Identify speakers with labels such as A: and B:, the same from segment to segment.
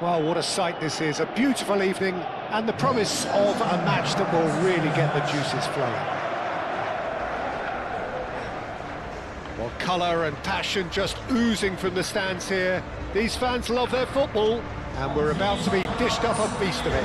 A: Well, what a sight this is, a beautiful evening, and the promise of a match that will really get the juices flowing. Well, colour and passion just oozing from the stands here. These fans love their football, and we're about to be dished up a feast of it.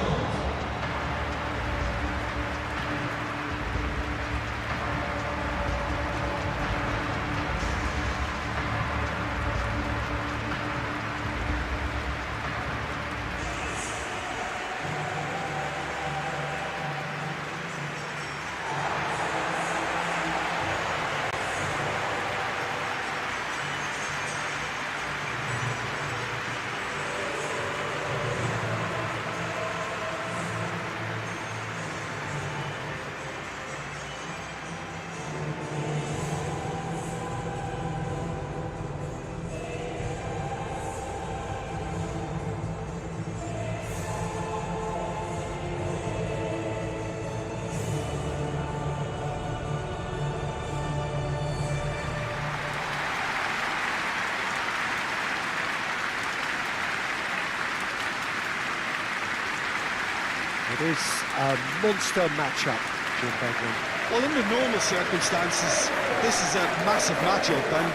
A: It is a monster matchup, Jim Begley.
B: Well, under normal circumstances, this is a massive matchup, and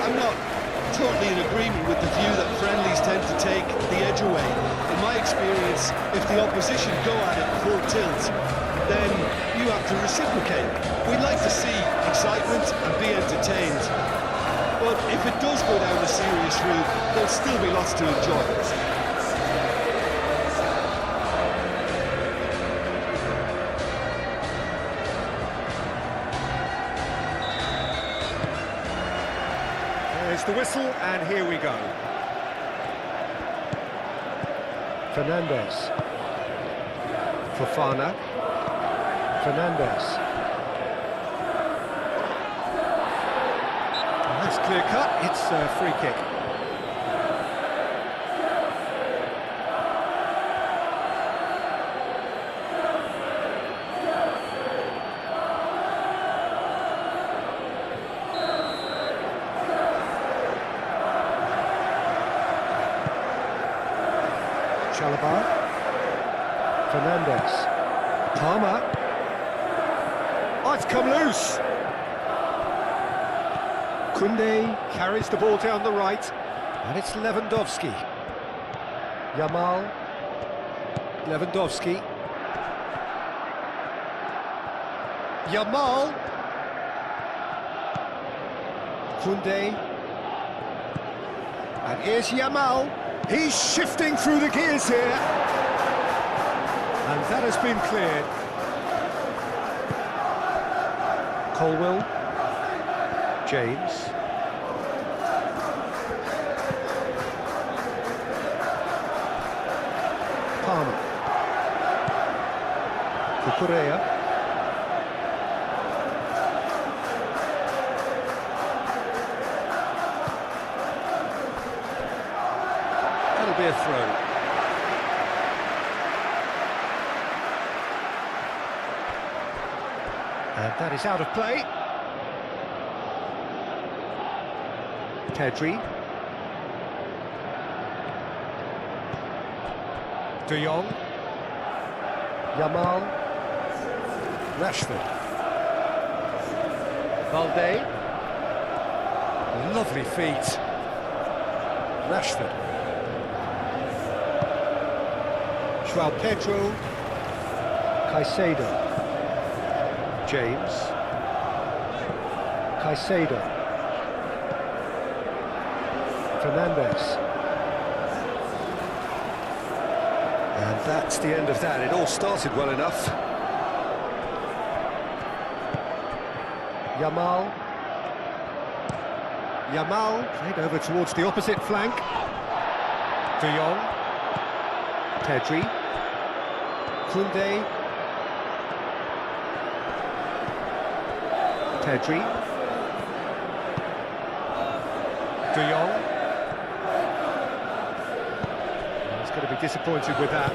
B: I'm not totally in agreement with the view that friendlies tend to take the edge away. In my experience, if the opposition go at it full tilt, then you have to reciprocate. We'd like to see excitement and be entertained, but if it does go down a serious route, there'll still be lots to enjoy.
A: There's the whistle, and here we go. Fernandes. Fofana. Fernandes. And that's clear cut, it's a free kick. Chalobah, Fernandes, Palmer, oh, it's come loose. Koundé carries the ball down the right, and it's Lewandowski. Yamal, Lewandowski. Yamal, Koundé, and here's Yamal. He's shifting through the gears here, and that has been cleared. Colwill, James, Palmer, Cucurella, that'll be a throw. And that is out of play. Pedri. De Jong. Yamal. Rashford. Valde. Lovely feet. Rashford. João Pedro. Caicedo. James. Caicedo. Fernandes. And that's the end of that. It all started well enough. Yamal. Yamal played over towards the opposite flank. De Jong. Pedri. Koundé. Pedri. De Jong. He's going to be disappointed with that.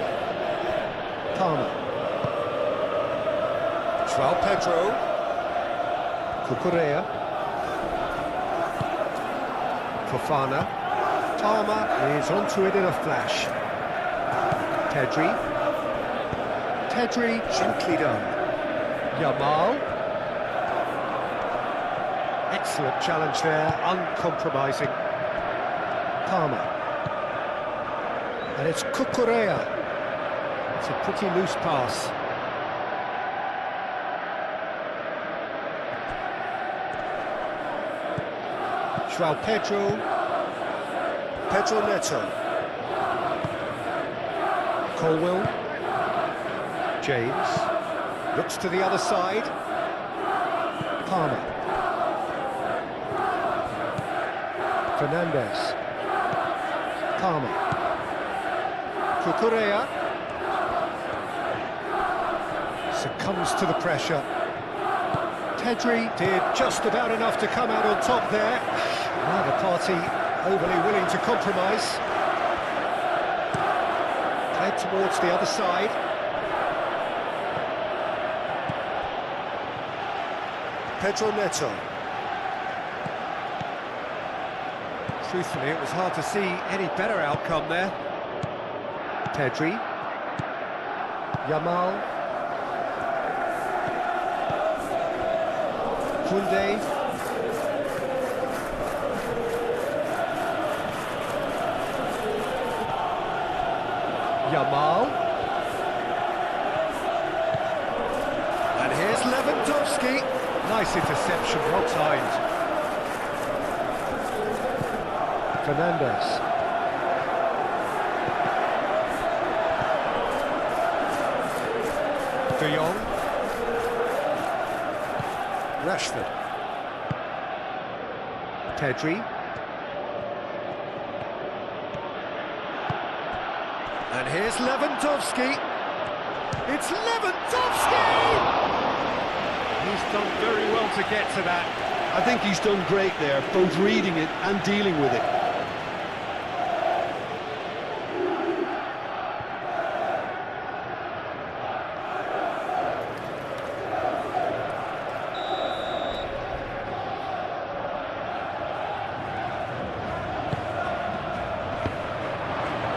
A: Palmer. João Pedro. Cucurella. Fofana. Palmer is onto it in a flash. Pedri. Pedri, gently done. Yamal. Excellent challenge there, uncompromising. Palmer. And it's Cucurella. It's a pretty loose pass. João Pedro. Pedro Neto. Colwell. James. Looks to the other side. Palmer. Fernandes. Palmer. Cucurella. Succumbs to the pressure. Pedri did just about enough to come out on top there. Neither party overly willing to compromise. Played towards the other side. Pedro Neto. Truthfully, it was hard to see any better outcome there. Pedri. Yamal. Koundé. Yamal. And here's Lewandowski. Nice interception, well timed. Fernandes. De Jong. Rashford. Pedri. And here's Lewandowski. It's Lewandowski! He's done very well to get to that.
B: I think he's done great there, both reading it and dealing with it.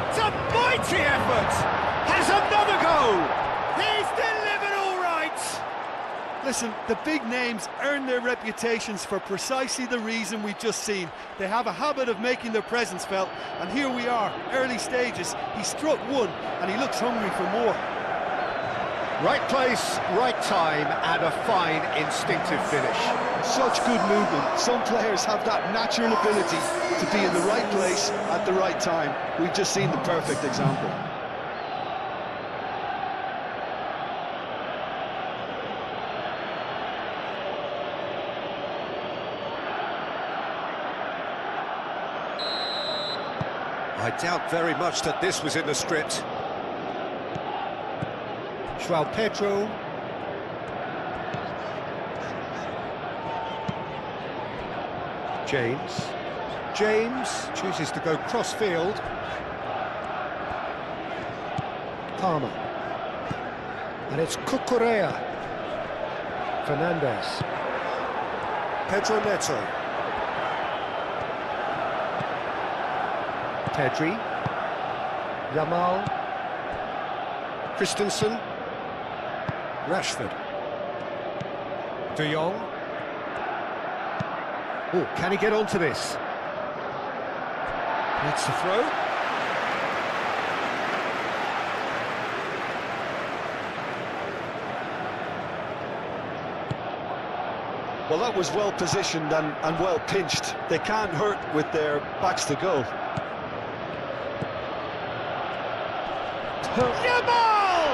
A: It's a mighty effort! Has another goal! He's delivered all right!
B: Listen, the big names earn their reputations for precisely the reason we've just seen. They have a habit of making their presence felt, and here we are, early stages. He struck one, and he looks hungry for more.
A: Right place, right time, and a fine instinctive finish.
B: Such good movement. Some players have that natural ability to be in the right place at the right time. We've just seen the perfect example.
A: I doubt very much that this was in the script. João Pedro. James chooses to go cross-field. Palmer. And it's Cucurella. Fernandes. Pedro Neto. Pedri. Yamal. Christensen. Rashford. De Jong. Oh, can he get onto this? It's the throw.
B: Well, that was well positioned and well pinched. They can't hurt with their backs to goal.
A: Yamal!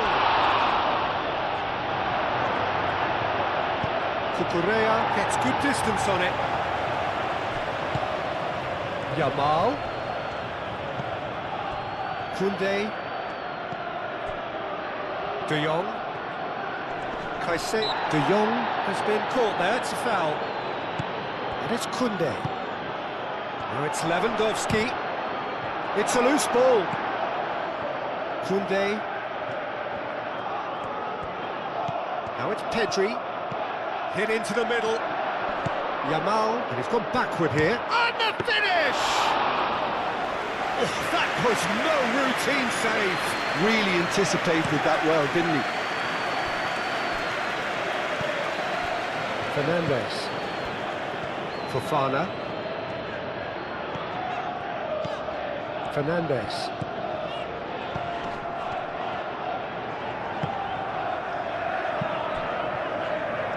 A: Cucurella gets good distance on it. Yamal. Koundé. De Jong. De Jong has been caught there, it's a foul. And it's Koundé. Now it's Lewandowski. It's a loose ball. Koundé. Now it's Pedri. Hit into the middle. Yamal, and he's gone backward here. And the finish! That was no routine save.
B: Really anticipated that well, didn't he?
A: Fernandes. Fofana. Fernandes.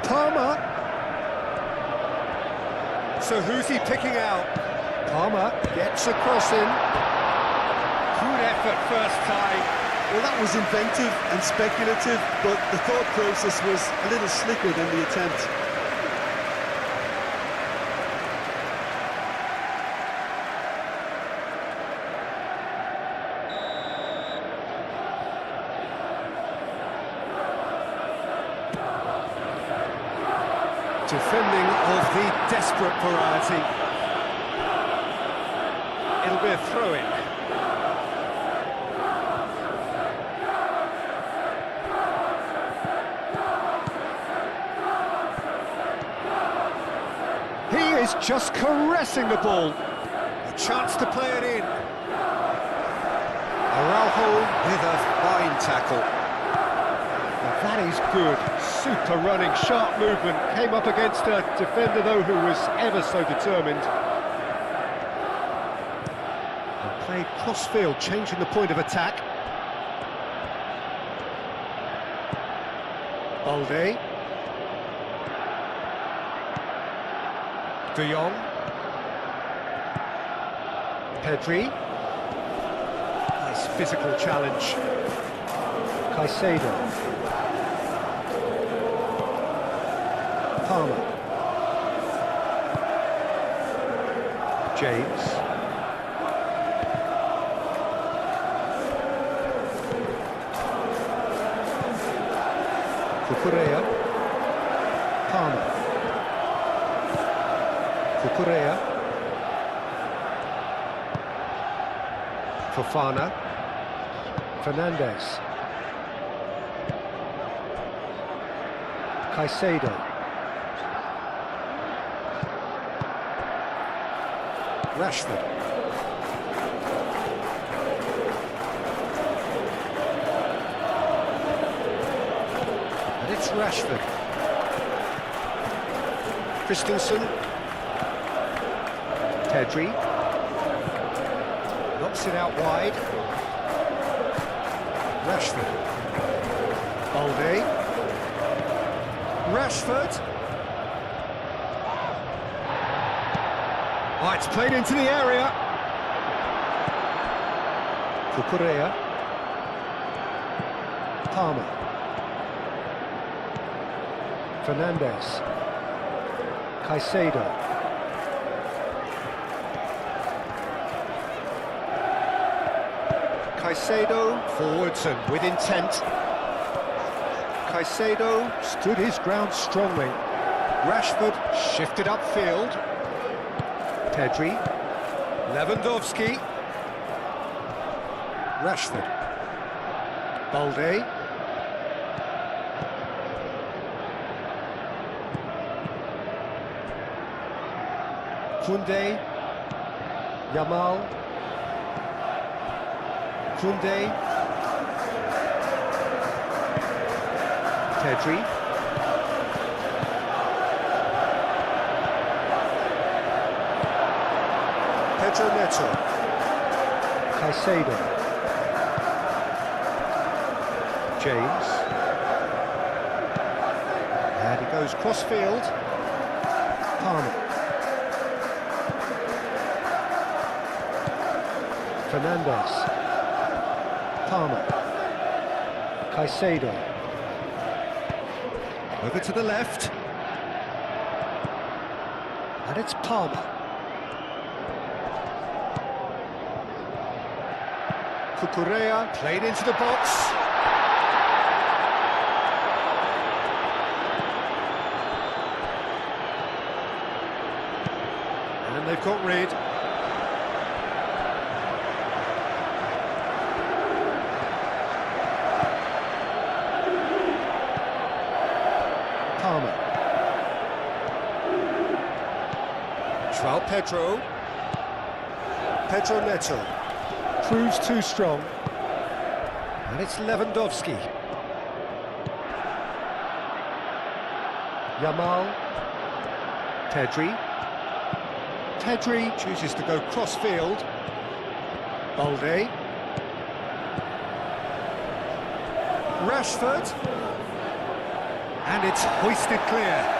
A: Palmer. So who's he picking out? Palmer gets a crossing. Good effort first time.
B: Well, that was inventive and speculative, but the thought process was a little slicker than the attempt.
A: Defending of the desperate variety. It'll be a throw-in. He is just caressing the ball. A chance to play it in. Araujo with a fine tackle. That is good. Super running, sharp movement. Came up against a defender, though, who was ever so determined. And played cross-field, changing the point of attack. Balde. De Jong. Pedri. Nice physical challenge. Caicedo. Palmer. James. Cucurella. Palmer. Cucurella. Fofana. Fernandes. Caicedo. Rashford. And it's Rashford. Christensen. Pedri. Knocks it out wide. Rashford. Balde. Rashford. Oh, it's played into the area. Cucurella. Palmer. Fernandes. Caicedo. Caicedo forwards and with intent. Caicedo stood his ground strongly. Rashford shifted upfield. Pedri, Lewandowski, Rashford, Balde, Koundé, Yamal, Koundé, Pedri, Pedro Neto, Caicedo, James, and he goes cross-field, Palmer, Fernandes, Palmer, Caicedo, over to the left, and it's Palmer. Cucurella played into the box. And they've got rid. Palmer. João Pedro. Pedro Neto. proves too strong. And it's Lewandowski. Yamal. Pedri chooses to go cross-field. Balde. Rashford. And it's hoisted clear.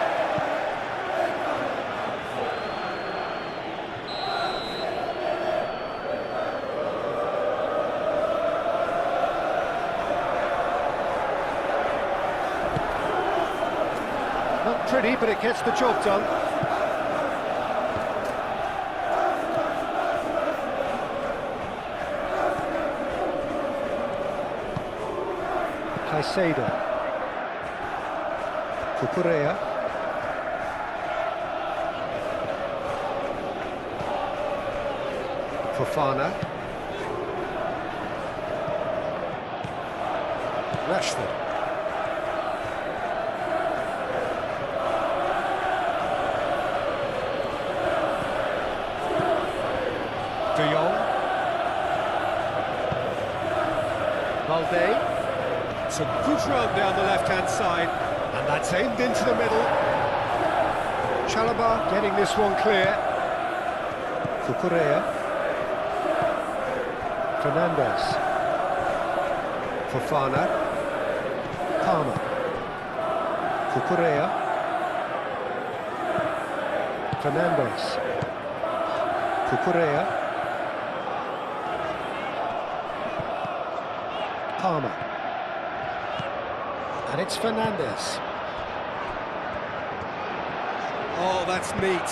A: Not pretty, but it gets the job done. Caicedo. Cucurella. Fofana. Rashford. De Jong. Balde. It's a good run down the left-hand side, and that's aimed into the middle. Chalobah getting this one clear. Cucurella. Fernandes. Fofana. Palmer. Cucurella. Fernandes. Cucurella. Palmer. And it's Fernandes. Oh, that's neat.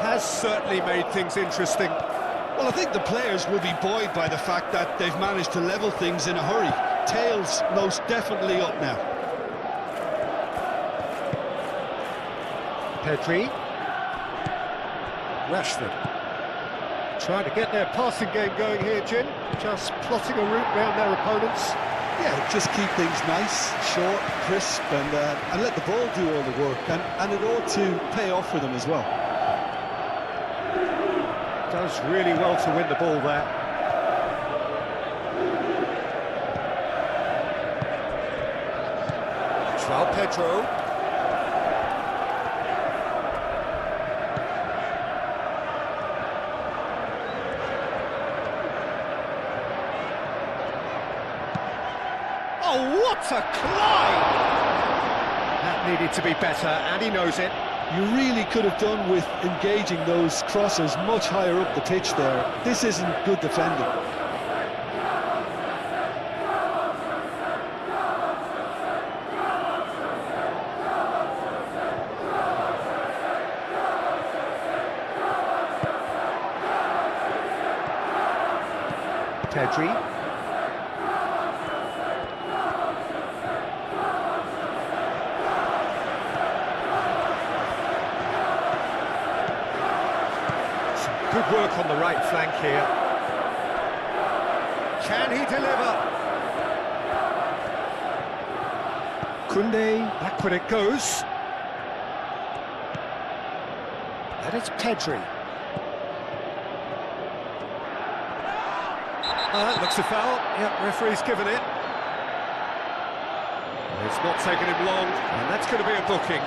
A: Has certainly made things interesting.
B: Well, I think the players will be buoyed by the fact that they've managed to level things in a hurry. Tails most definitely up now.
A: Pedri. Rashford. Trying to get their passing game going here, Jim. Just plotting a route round their opponents.
B: Yeah, just keep things nice, short, crisp, and let the ball do all the work. And it ought to pay off for them as well.
A: Does really well to win the ball there. João Pedro. Oh, what a climb! That needed to be better, and he knows it.
B: You really could have done with engaging those crossers much higher up the pitch there. This isn't good defending.
A: Pedri. Good work on the right flank here. Can he deliver? Koundé, backward it goes. And it's Pedri. That looks a foul. Yep, referee's given it. It's not taken him long, and that's going to be a booking.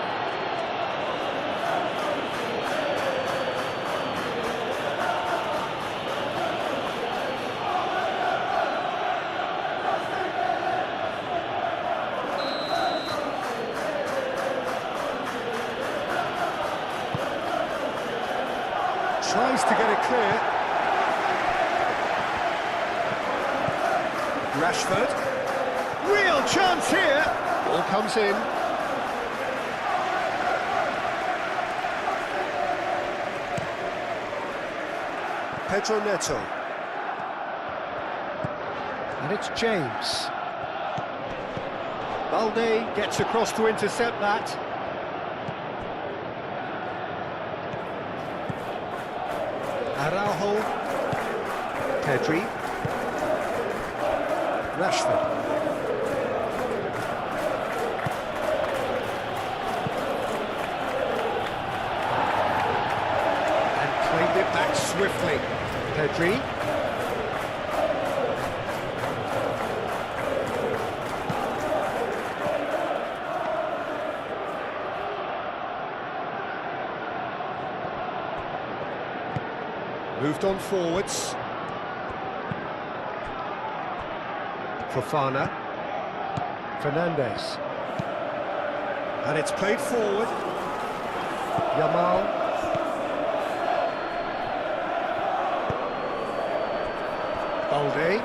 A: Tries to get it clear. Rashford. Real chance here. Ball comes in. Pedro Neto. And it's James. Balde gets across to intercept that. Araujo. Pedri. Rashford. And claimed it back swiftly. Pedri. Moved on forwards. Fofana. Fernandes. And it's played forward. Yamal. Balde.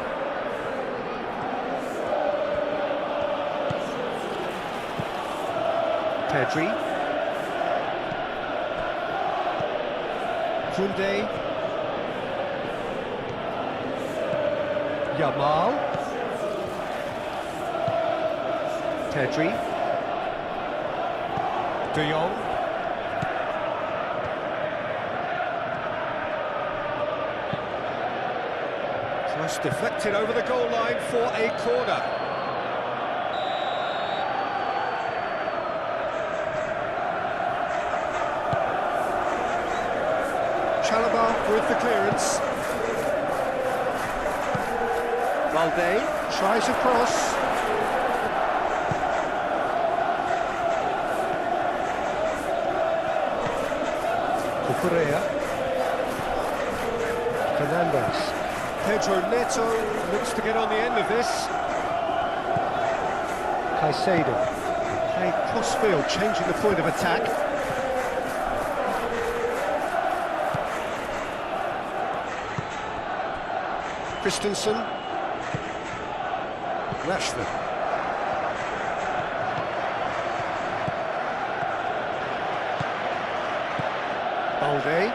A: Pedri. Koundé. Yamal. Pedri. De Jong. Cross deflected over the goal line for a corner. Chalobah with the clearance. Balde tries a cross. Cucurella. Fernandes. Pedro Neto looks to get on the end of this. Caicedo. Played cross-field, changing the point of attack. Christensen. Rashford. Balde.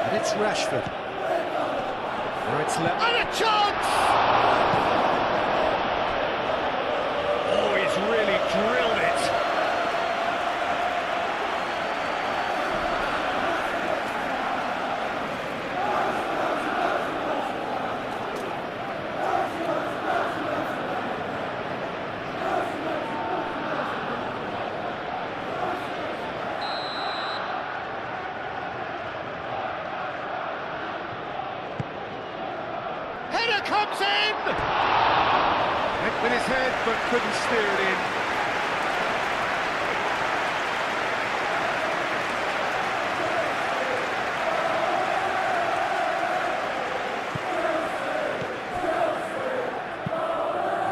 A: And it's Rashford. Now it's left. And a chance! Oh, he's really drilled it. Header comes in! Hit with his head, but couldn't steer it in.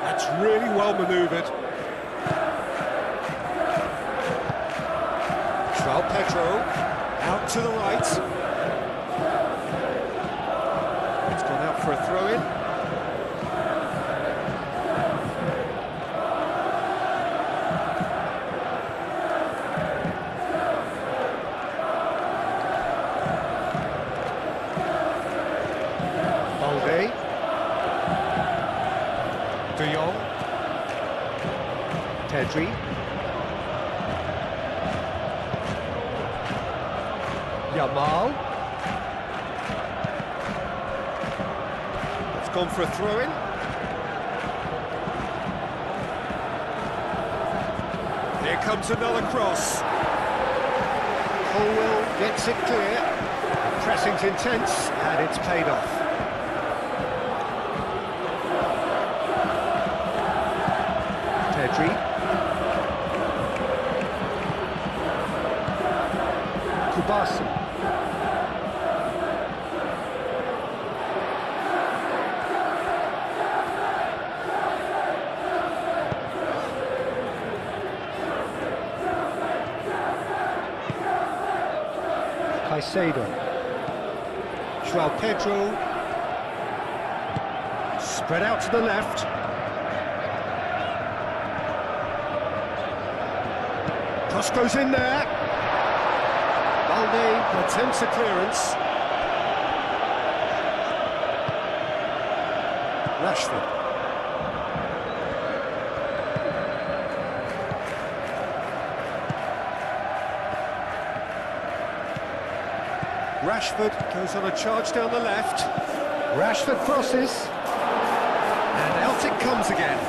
A: That's really well manoeuvred. João Pedro, out to the right. For a throw-in. Balde. De Jong. Pedri. Yamal. Gone for a throw-in. Here comes another cross. Colwell gets it clear. Pressing's intense, and it's paid off. Pedri. Kubasi. Caicedo. João Pedro. Spread out to the left. Cross goes in there. Balde attempts a clearance. Rashford. Rashford goes on a charge down the left. Rashford crosses. And out it comes again.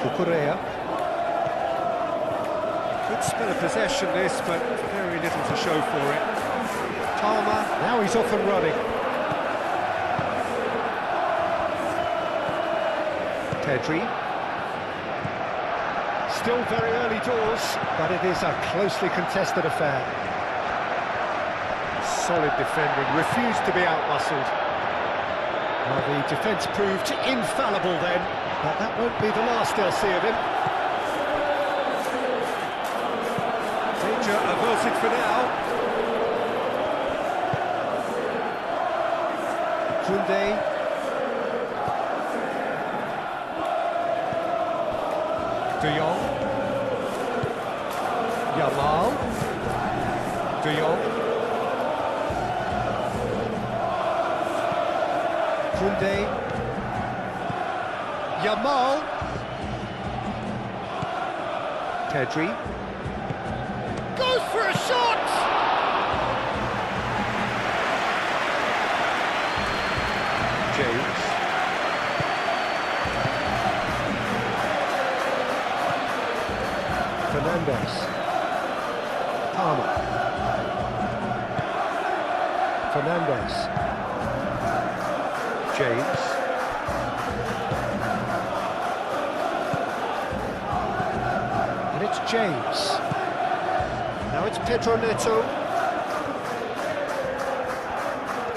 A: Cucurella. Good spell of possession this, but very little to show for it. Palmer, now he's off and running. Pedri. Still very early doors, but it is a closely contested affair. Solid defending, refused to be outmuscled. Well, the defence proved infallible then, but that won't be the last they'll see of him. Danger averted for now. Koundé. De Jong. Yamal. De Jong. Koundé. Yamal. Pedri. Goes for a shot! James. Fernandes. Palmer. Fernandes. James. And it's James. Now it's Pedro Neto.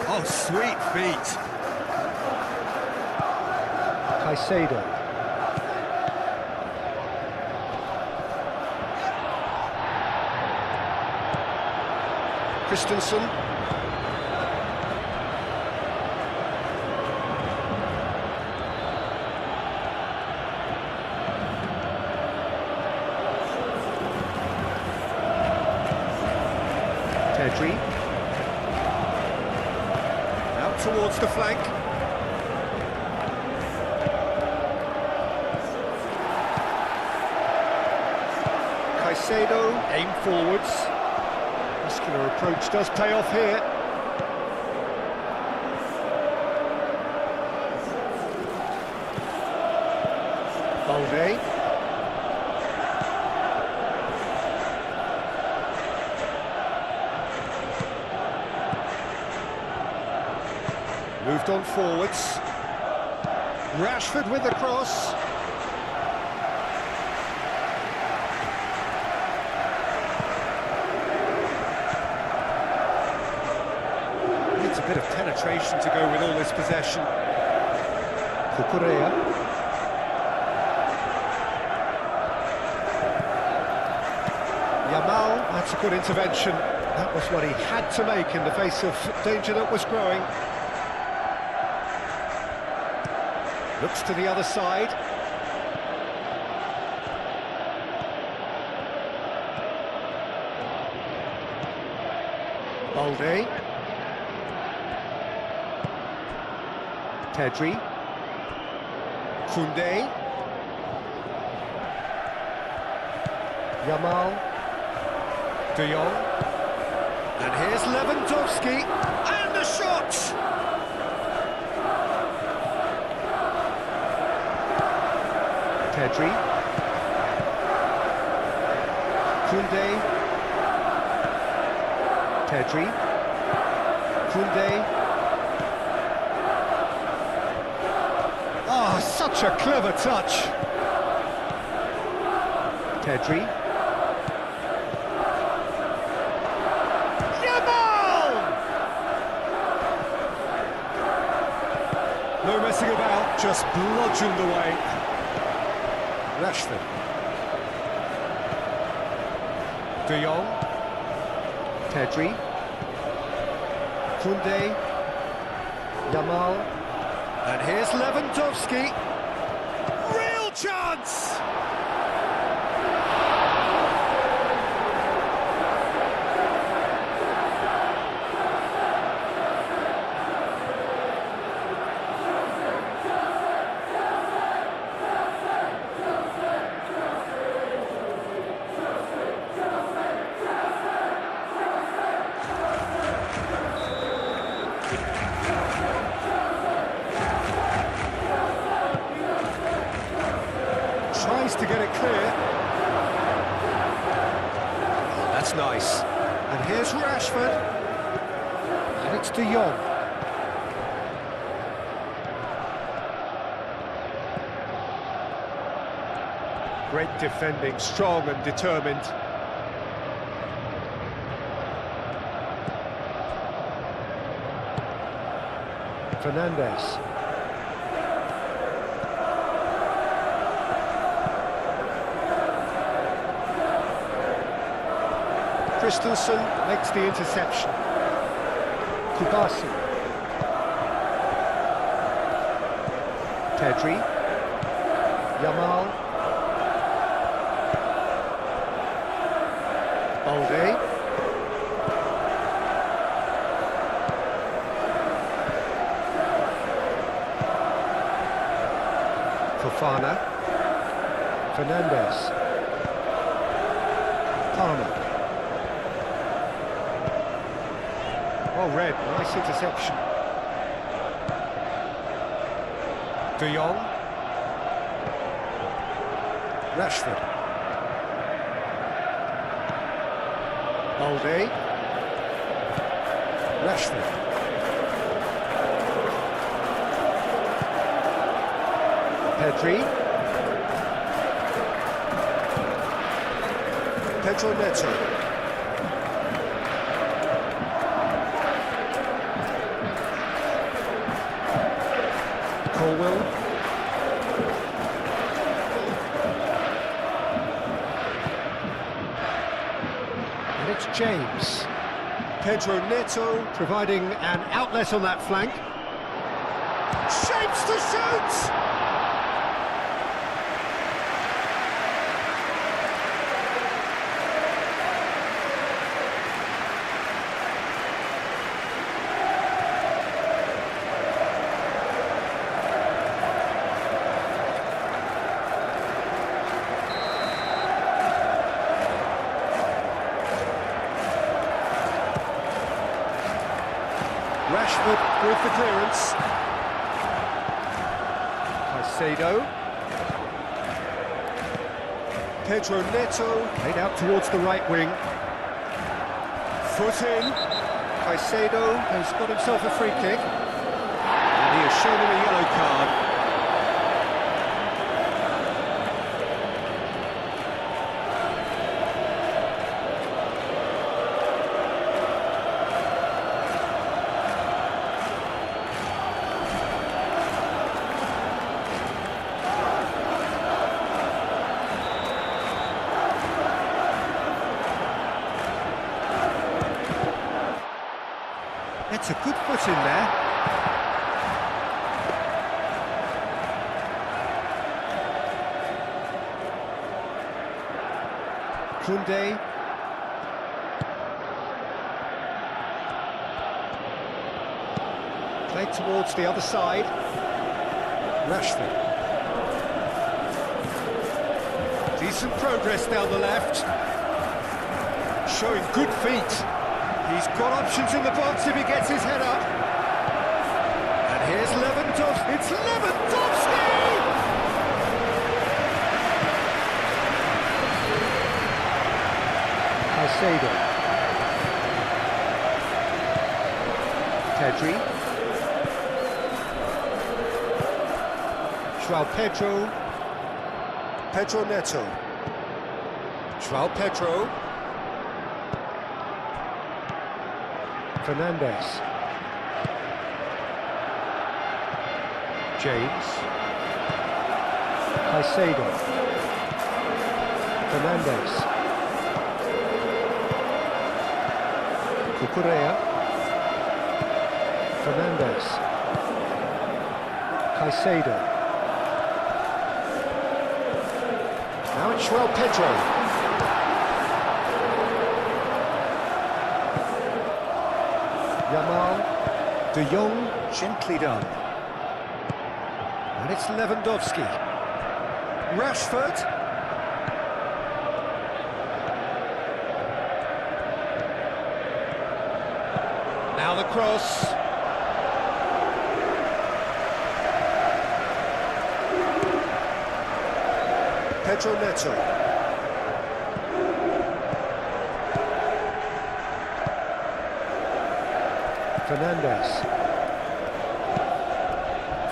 B: Oh, sweet feet.
A: Caicedo. Christensen. Pedri. Out towards the flank. Caicedo, aim forwards. Muscular approach does pay off here. Balde. Moved on forwards. Rashford with the cross. Needs a bit of penetration to go with all this possession. Cucurella. Yamal, that's a good intervention. That was what he had to make in the face of danger that was growing. Looks to the other side. Balde. Pedri. Koundé. Yamal. De Jong. And here's Lewandowski. And the shot! Pedri. Koundé. Pedri. Koundé. Oh, such a clever touch. Pedri. Yamal! No messing about, just bludgeoned away. Rashford. De Jong. Pedri. Koundé. Yamal. And here's Lewandowski. Real chance! Tries to get it clear. Oh, that's nice. And here's Rashford. And it's De Jong. Great defending, strong and determined. Fernandes. Christensen makes the interception. Kubasi. Pedri. Yamal. Balde. Fofana. Fernandes. Palmer. Oh, red, nice interception. De Jong. Rashford. Balde. Rashford. Pedri. Pedro Neto. Colwell. And it's James. Pedro Neto providing an outlet on that flank. Shapes to shoot! Rashford with the clearance. Caicedo. Pedro Neto laid out towards the right wing. Foot in. Caicedo has got himself a free kick. And he is shown him a yellow card. It's a good foot in there. Koundé. Played towards the other side. Rashford. Decent progress down the left. Showing good feet. He's got options in the box if he gets his head up. And here's Lewandowski. It's Lewandowski! Caicedo. Pedri. João Pedro. Pedro Neto. João Pedro. Fernandes. James. Caicedo. Fernandez. Cucurella. Fernandez. Caicedo. Now it's João Pedro. Yamal. De Jong, gently done. And it's Lewandowski. Rashford. Now the cross. Pedro Neto. Fernandez.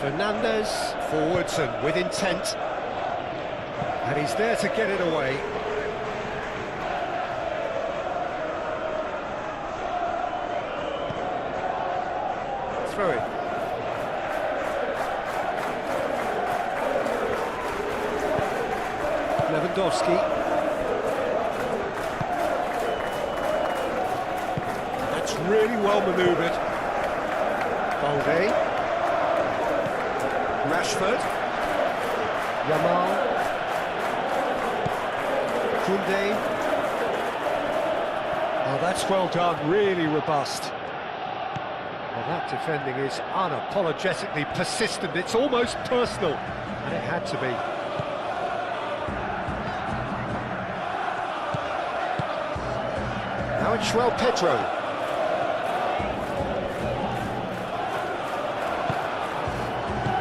A: Fernandez forwards and with intent. And he's there to get it away. Throw it. Lewandowski. That's really well manoeuvred. Balde. Rashford. Yamal. Koundé. Oh, that's well done, really robust. Well, that defending is unapologetically persistent. It's almost personal, and it had to be. Now it's João Pedro.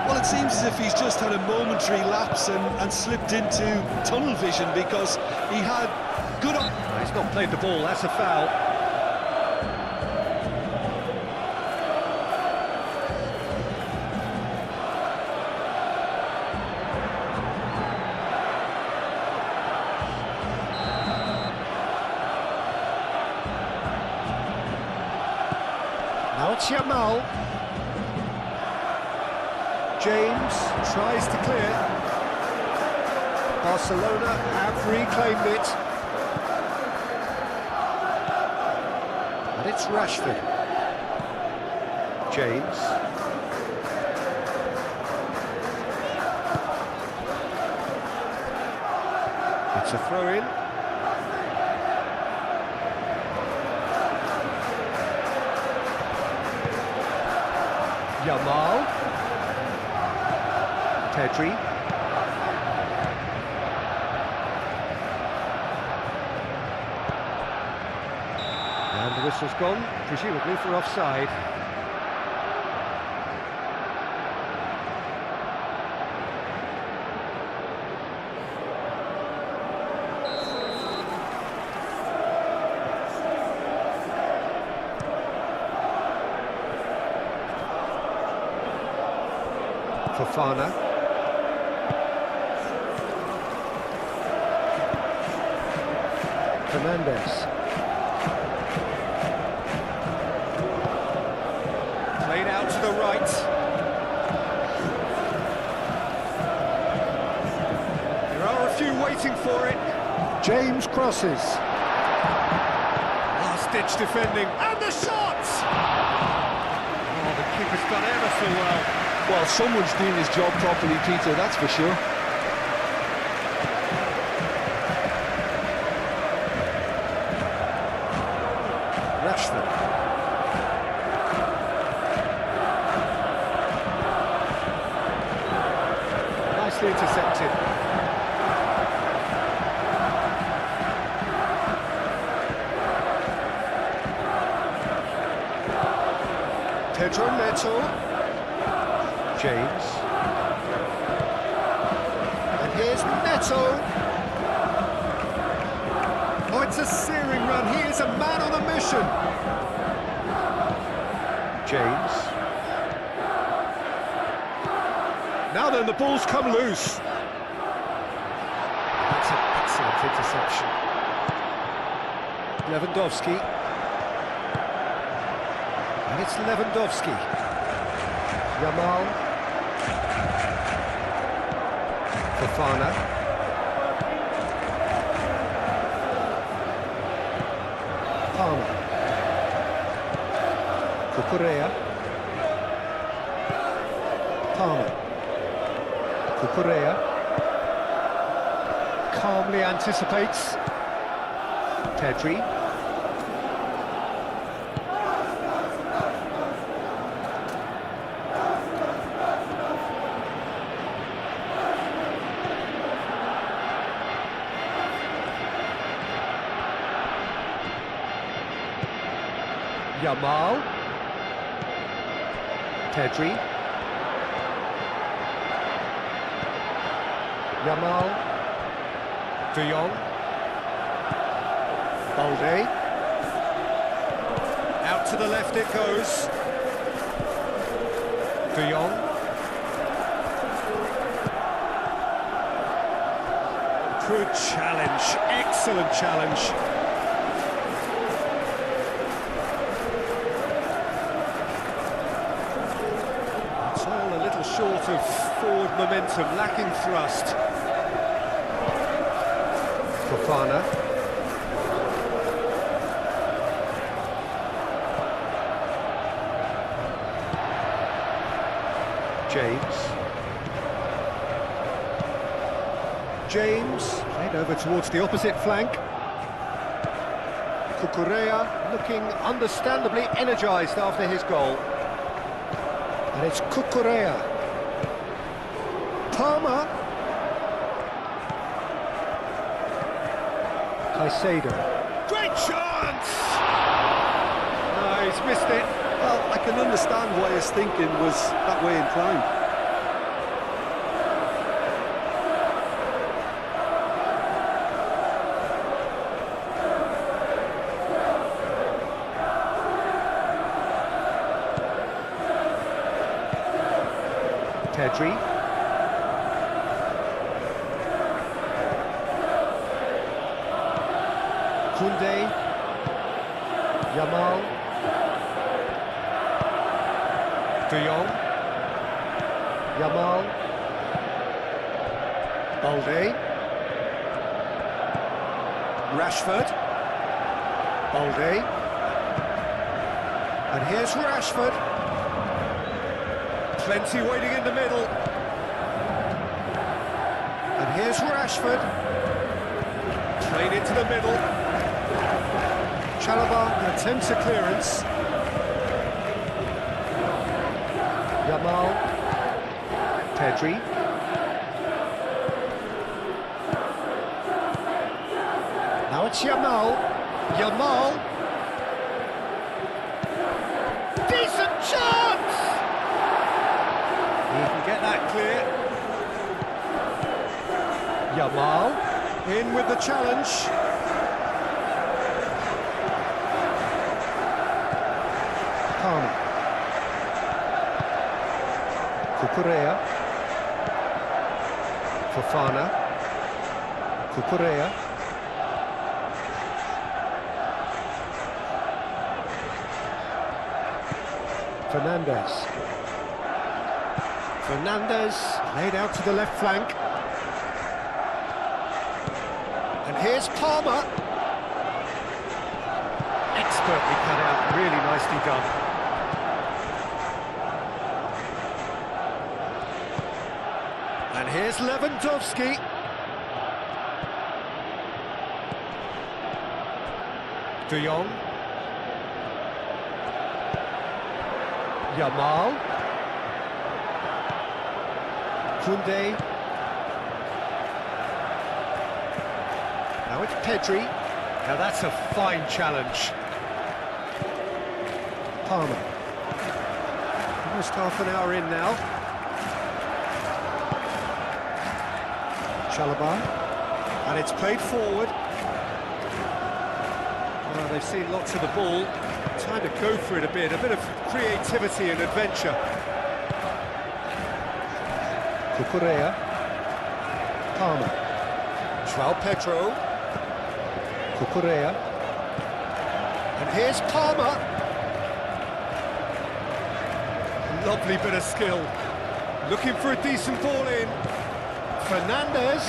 B: Well, it seems as if he's just had a momentary lapse and slipped into tunnel vision, because he had good...
A: He's not played the ball, that's a foul. Now it's Yamal. James tries to clear. Barcelona have reclaimed it. And it's Rashford. James. It's a throw-in. Yamal. Pedri. And the whistle's gone, presumably for offside. Fofana. Fernandez. Played out to the right. There are a few waiting for it. James crosses. Last-ditch defending. And the shot! Oh, the keeper's done ever so well.
B: Well, someone's doing his job properly, Peter, that's for sure.
A: Rashford. Nicely intercepted. Pedro Neto. James. And here's Neto. Oh, it's a searing run. He is a man on a mission. James. Now then, the ball's come loose. That's an excellent interception. Lewandowski. And it's Lewandowski. Yamal. Fofana. Palmer. Cucurella. Palmer. Cucurella. Calmly anticipates. Pedri. Yamal. Pedri. Yamal. De Jong. Balde. Out to the left it goes. De Jong. Good challenge, excellent challenge. It's all a little short of forward momentum, lacking thrust. Fofana. James, played over towards the opposite flank. Cucurella looking understandably energised after his goal. And it's Cucurella. Palmer. Caicedo. Great chance! No, he's missed it.
B: Well, I can understand why his thinking was that way inclined.
A: Pedri. Koundé. Yamal. De Jong. Yamal. Balde. Rashford. Balde. And here's Rashford. Plenty waiting in the middle. And here's Rashford. Played into the middle. Chalobah attempts a clearance. Yamal. Pedri. Now it's Yamal. Yamal. Decent chance! He can get that clear. Yamal in with the challenge. Palmer. Cucurella. Fofana. Cucurella. Fernandes laid out to the left flank. And here's Palmer. Expertly cut out, really nicely done. And here's Lewandowski. De Jong. Yamal. Koundé. Now it's Pedri. Now that's a fine challenge. Palmer. Almost half an hour in now. Chalobah. And it's played forward. Well, they've seen lots of the ball. Time to go for it a bit of creativity and adventure. Cucurella. Palmer. João Pedro. Cucurella. And here's Palmer. Lovely bit of skill. Looking for a decent ball in. Fernandes.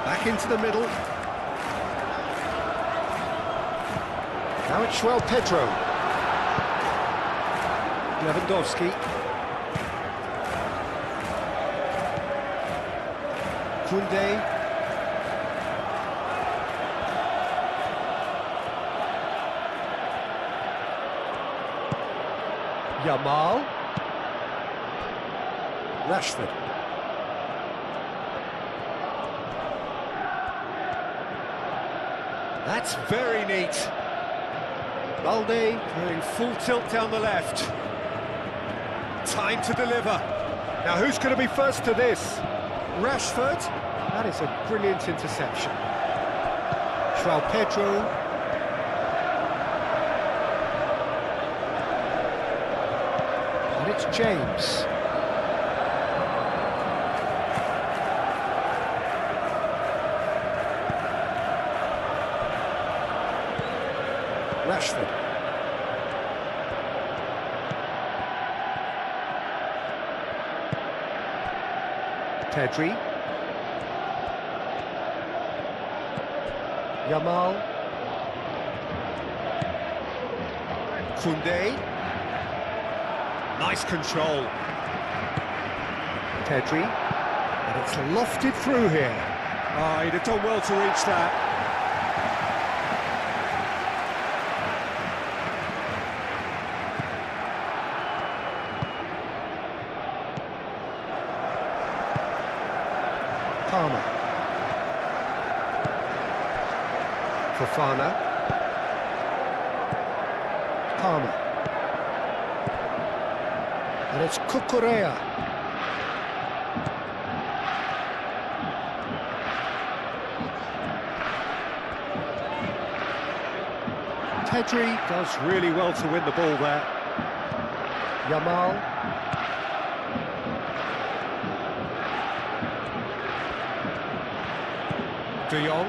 A: Back into the middle. Now it's Pedro. Lewandowski. Koundé. Yamal. Rashford. That's very neat. Balde going full tilt down the left. Time to deliver. Now who's going to be first to this? Rashford. That is a brilliant interception. Pedro. And it's James. Rashford. Pedri. Yamal. Koundé. Nice control. Pedri. And it's lofted through here. Oh, he'd have done well to reach that. Palmer. Fofana. Palmer. And it's Cucurella. Pedri does really well to win the ball there. Yamal. De Jong.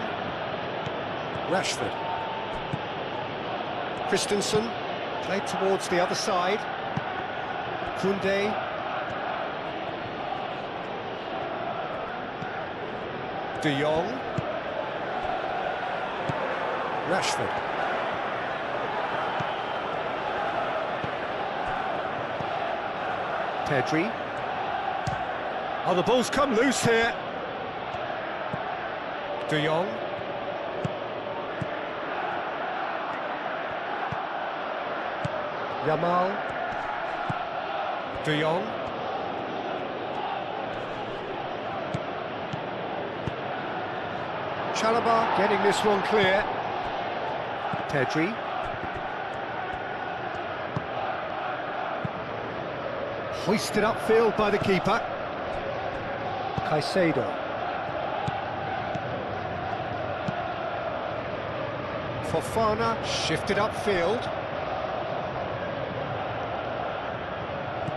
A: Rashford. Christensen. Played towards the other side. Koundé. De Jong. Rashford. Pedri. Oh, the ball's come loose here. De Jong. Yamal. De Jong. Chalobah getting this one clear. Pedri. Hoisted upfield by the keeper. Caicedo. Fofana shifted upfield.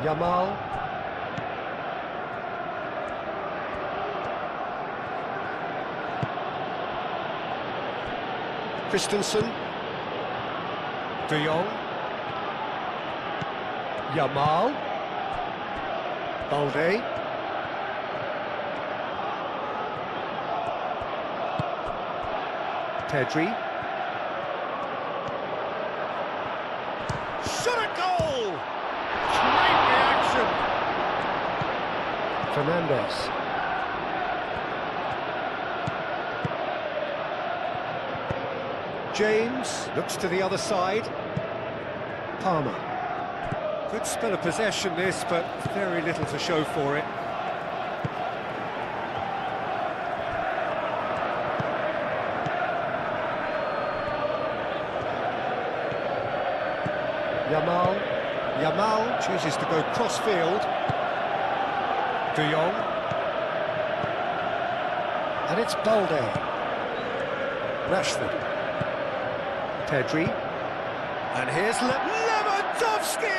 A: Yamal. Christensen. De Jong. Yamal. Balde. Pedri. Shot a goal! Great reaction! Fernandes. James looks to the other side. Palmer. Good spell of possession this, but very little to show for it. Yamal chooses to go cross-field. De Jong. And it's Balde. Rashford. Pedri. And here's Lewandowski!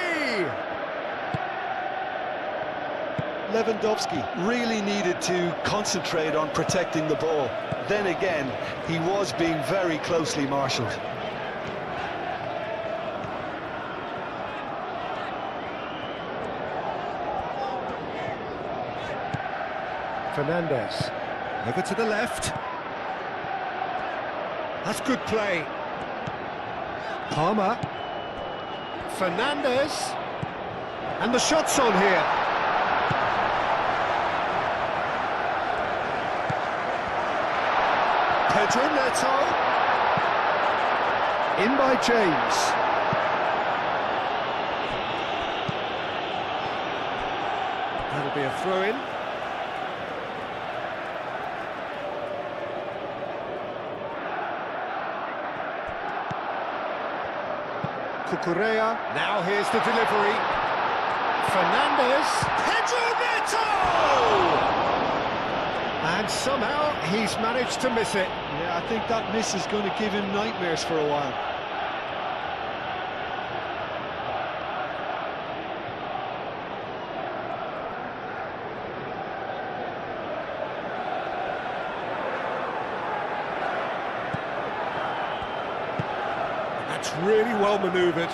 B: Lewandowski really needed to concentrate on protecting the ball. Then again, he was being very closely marshalled.
A: Fernandes. Over to the left. That's good play. Palmer. Fernandez. And the shot's on here. Pedro Neto. In by James. That'll be a throw-in. Cucurella. Now here's the delivery. Fernandez. Pedro Neto! And somehow he's managed to miss it.
B: Yeah, I think that miss is going to give him nightmares for a while.
A: That's really well manoeuvred.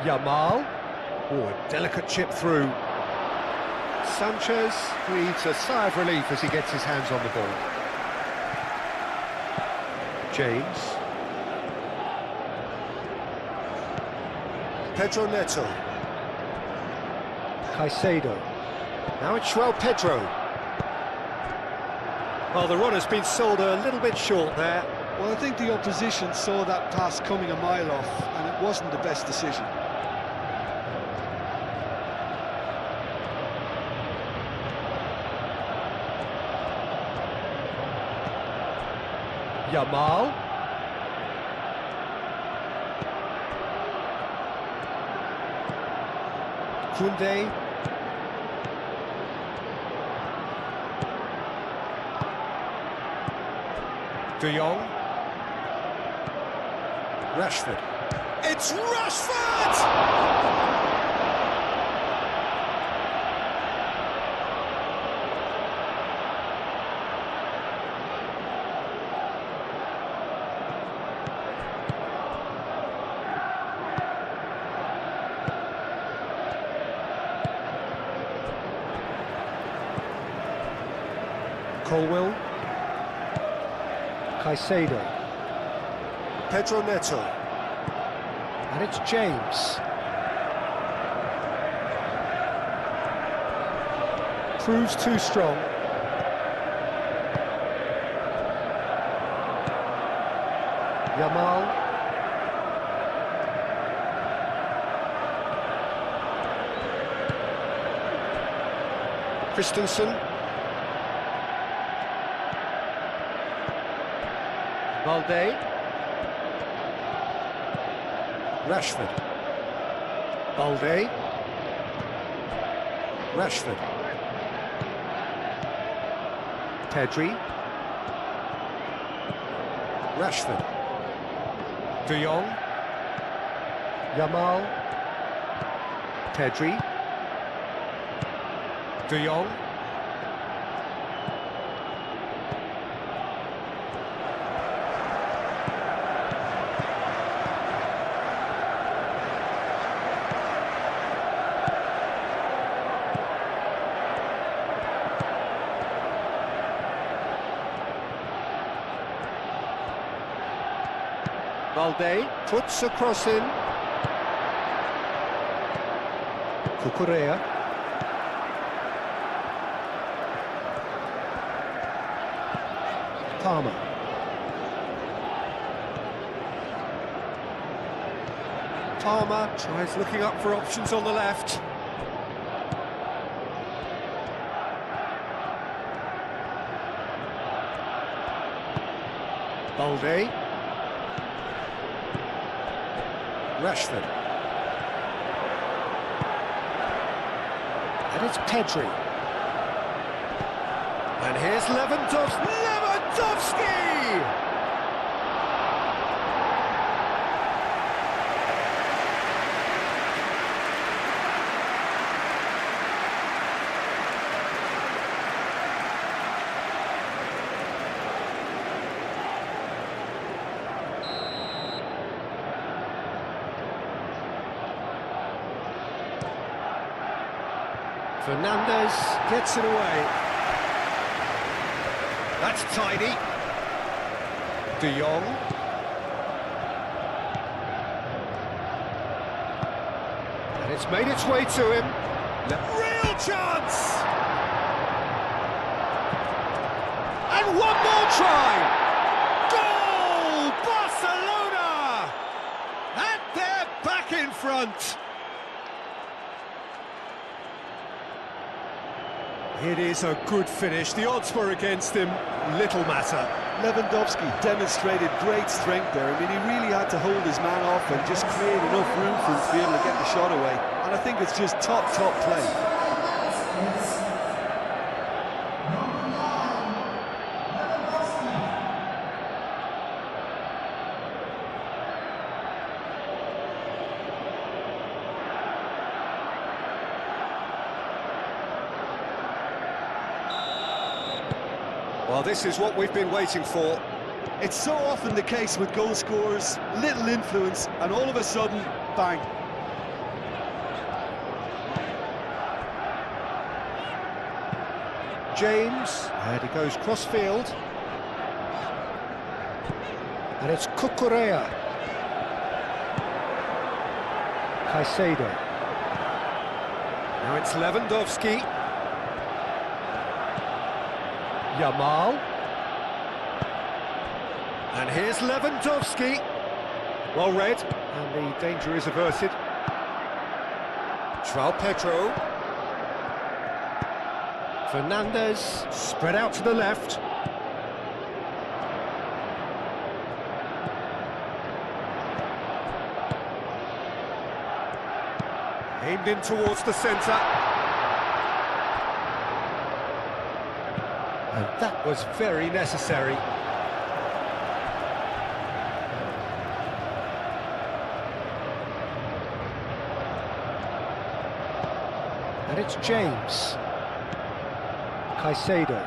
A: Yamal. Oh, a delicate chip through. Sanchez breathes a sigh of relief as he gets his hands on the ball. James. Pedro Neto. Caicedo. Now it's João Pedro. Well, the run has been sold a little bit short there.
B: Well, I think the opposition saw that pass coming a mile off, and it wasn't the best decision.
A: Yamal. Koundé. De Jong. Rashford. It's Rashford! Colwell. Caicedo. Pedro Neto. And it's James. Proves too strong. Yamal. Christensen. Balde. Rashford. Balde. Rashford. Pedri. Rashford. De Jong. Yamal. Pedri. De Jong. Balde puts a cross in. Cucurella. Palmer. Palmer tries looking up for options on the left. Balde. Rashford. And it's Pedri. And here's Lewandowski! Fernandez gets it away. That's tidy. De Jong. And it's made its way to him. Real chance! And one more try! Goal! Barcelona! And they're back in front. It is a good finish. The odds were against him. Little matter.
B: Lewandowski demonstrated great strength there. I mean, he really had to hold his man off and just create enough room for him to be able to get the shot away. And I think it's just top play.
A: Well, this is what we've been waiting for.
B: It's so often the case with goal scorers, little influence, and all of a sudden, bang.
A: James, and he goes cross-field. And it's Cucurella. Caicedo. Now it's Lewandowski. Yamal. And here's Lewandowski. Well read, and the danger is averted. João Pedro. Fernandez, spread out to the left. Aimed in towards the centre. And that was very necessary. And it's James. Caicedo.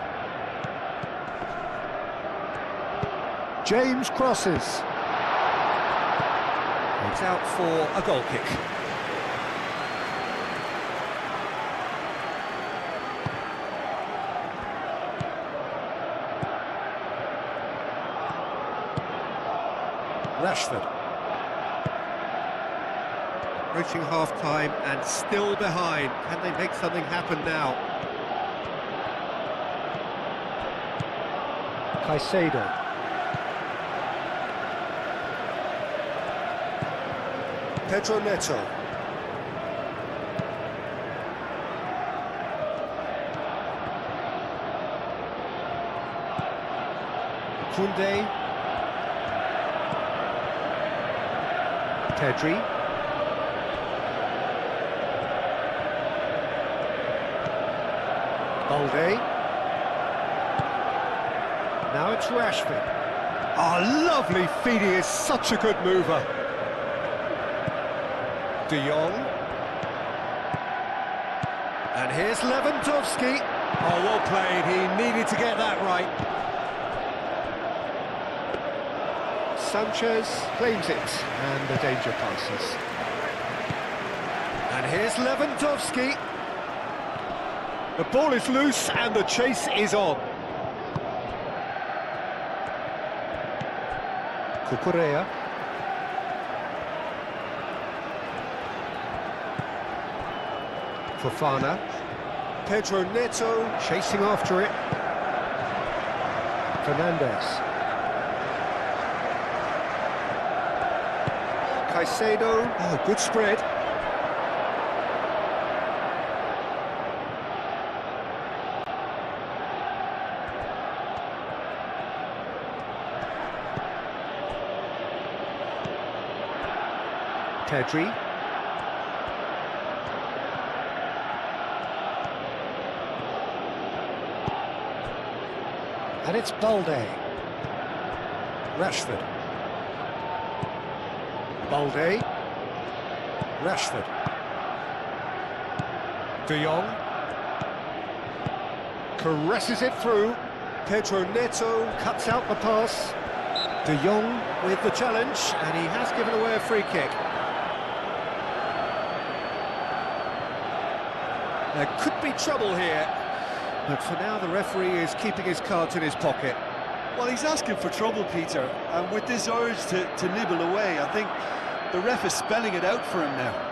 A: James crosses. It's out for a goal kick. Rashford. Approaching half-time and still behind. Can they make something happen now? Caicedo. Pedro Neto. Koundé. Pedri. Balde. Now it's Rashford. Oh, lovely feed, he is such a good mover. De Jong. And here's Lewandowski. Oh, well played, he needed to get that right. Sanchez claims it, and the danger passes. And here's Lewandowski. The ball is loose and the chase is on. Cucurella. Fofana. Pedro Neto chasing after it. Fernandez. Caicedo. Oh, good spread. Pedri. And it's Balde. Rashford. Balde. Rashford. De Jong. Caresses it through. Pedro Neto cuts out the pass. De Jong with the challenge, and he has given away a free kick. There could be trouble here. But for now, the referee is keeping his cards in his pocket.
B: Well, he's asking for trouble, Peter, and with this urge to nibble away, I think the ref is spelling it out for him now.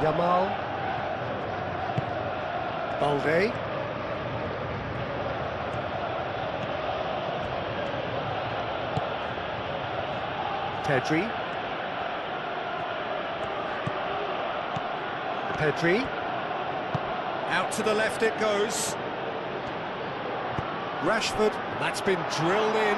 A: Yamal. Balde. Pedri. Pedri. Out to the left it goes. Rashford. That's been drilled in.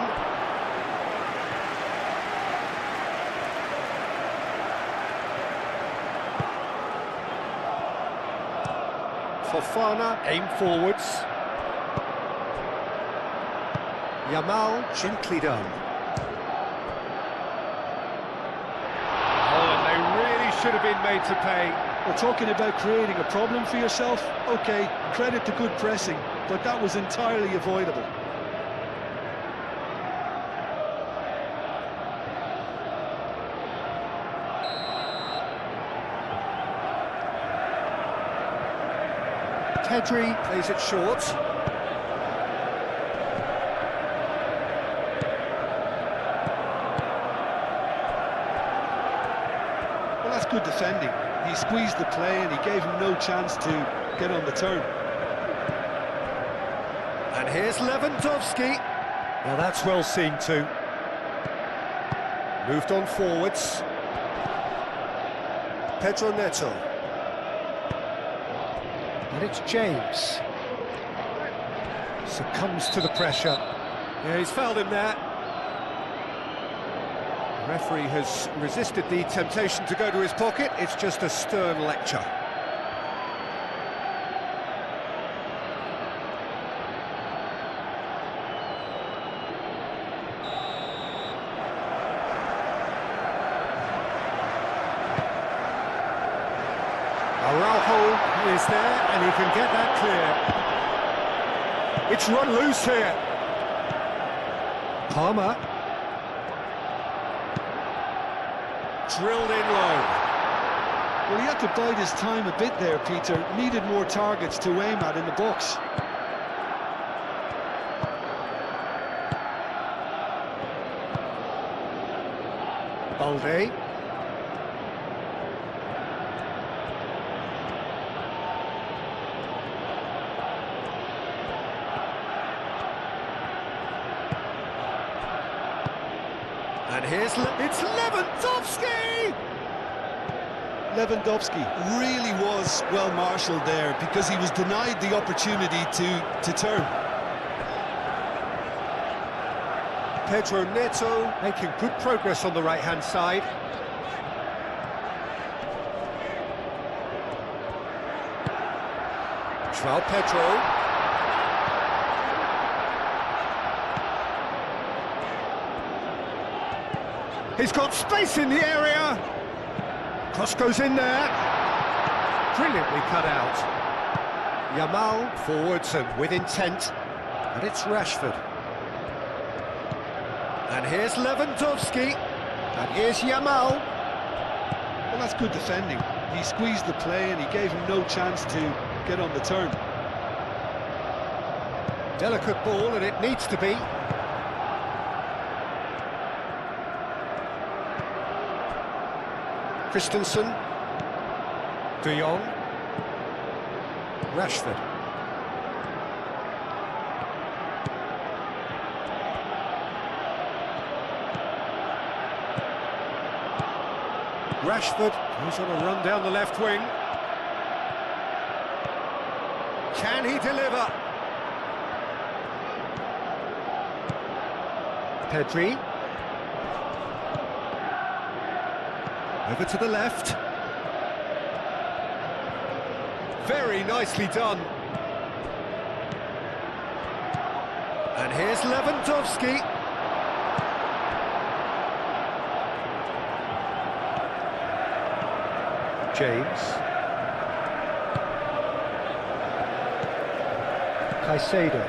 A: Fofana, aim forwards. Yamal, gently done. Oh, and they really should have been made to pay.
B: We're talking about creating a problem for yourself. OK, credit to good pressing, but that was entirely avoidable.
A: Pedri plays it short.
B: Well, that's good defending. He squeezed the play and he gave him no chance to get on the turn.
A: And here's Lewandowski. Well, that's well seen too. Moved on forwards. Pedro Neto. And it's James. Succumbs to the pressure. Yeah, he's fouled him there. The referee has resisted the temptation to go to his pocket. It's just a stern lecture. Araujo is there, and he can get that clear. It's run loose here. Palmer. Drilled in low.
B: Well, he had to bide his time a bit there, Peter. Needed more targets to aim at in the box.
A: Balde. And here's it's Lewandowski!
B: Lewandowski really was well marshalled there because he was denied the opportunity to turn.
A: Pedro Neto making good progress on the right-hand side. Joao Pedro. He's got space in the area. Cross goes in there. Brilliantly cut out. Yamal forwards and with intent. And it's Rashford. And here's Lewandowski. And here's Yamal.
B: Well, that's good defending. He squeezed the play and he gave him no chance to get on the turn.
A: Delicate ball, and it needs to be. Christensen, De Jong, Rashford. Rashford goes on a run down the left wing. Can he deliver? Pedri. Over to the left. Very nicely done. And here's Lewandowski. James. Caicedo.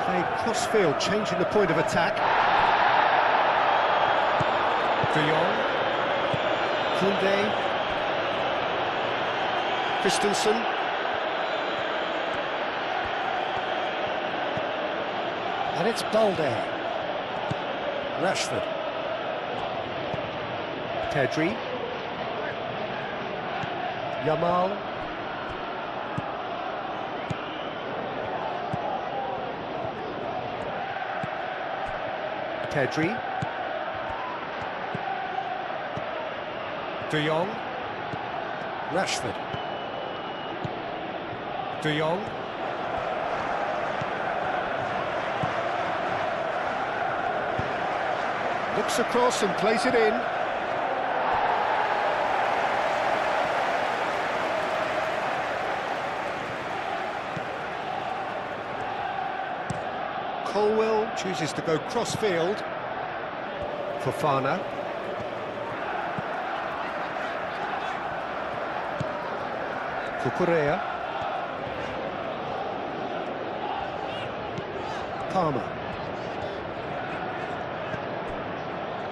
A: Played cross-field, changing the point of attack. De Jong. Koundé. Christensen. And it's Balde. Rashford. Pedri. Yamal. Pedri. De Jong. Rashford. De Jong. Looks across and plays it in. Colwell chooses to go cross-field. Fofana. Cucurella. Palmer.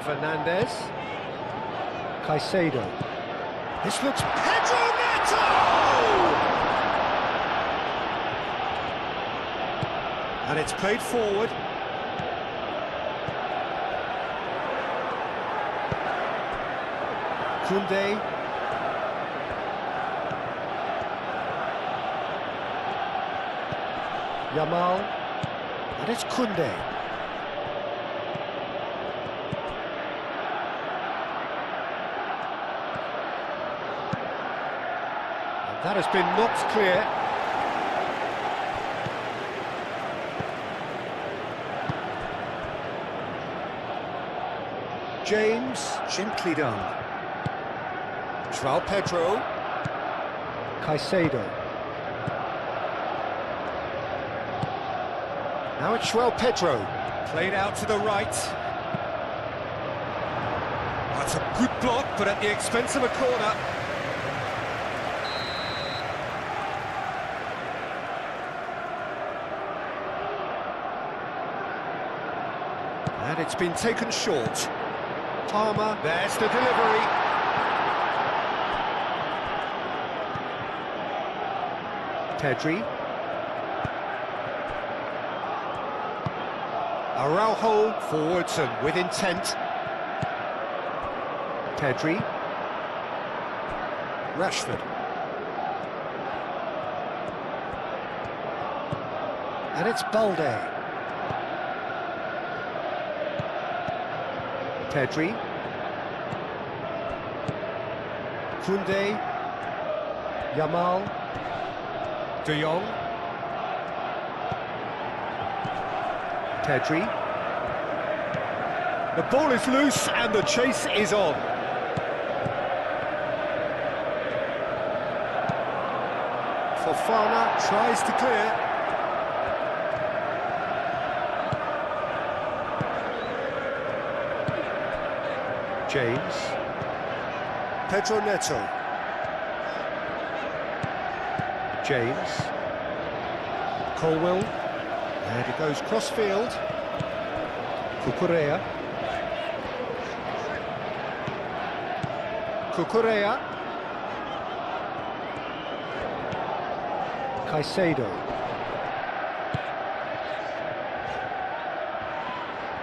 A: Fernandez. Caicedo. This looks Pedro Neto! And it's played forward. Koundé. Yamal. And it's Koundé. And that has been knocked clear. James, gently done. João Pedro. Caicedo. Now it's João Pedro. Played out to the right. That's a good block, but at the expense of a corner. And it's been taken short. Palmer, there's the delivery. Pedri. Araujo forwards and with intent. Pedri. Rashford. And it's Balde. Pedri. Koundé. Yamal. De Jong. Pedri. The ball is loose and the chase is on. Fofana tries to clear. James. Pedro Neto. James. Colwell. And it goes cross-field. Cucurella. Cucurella. Caicedo.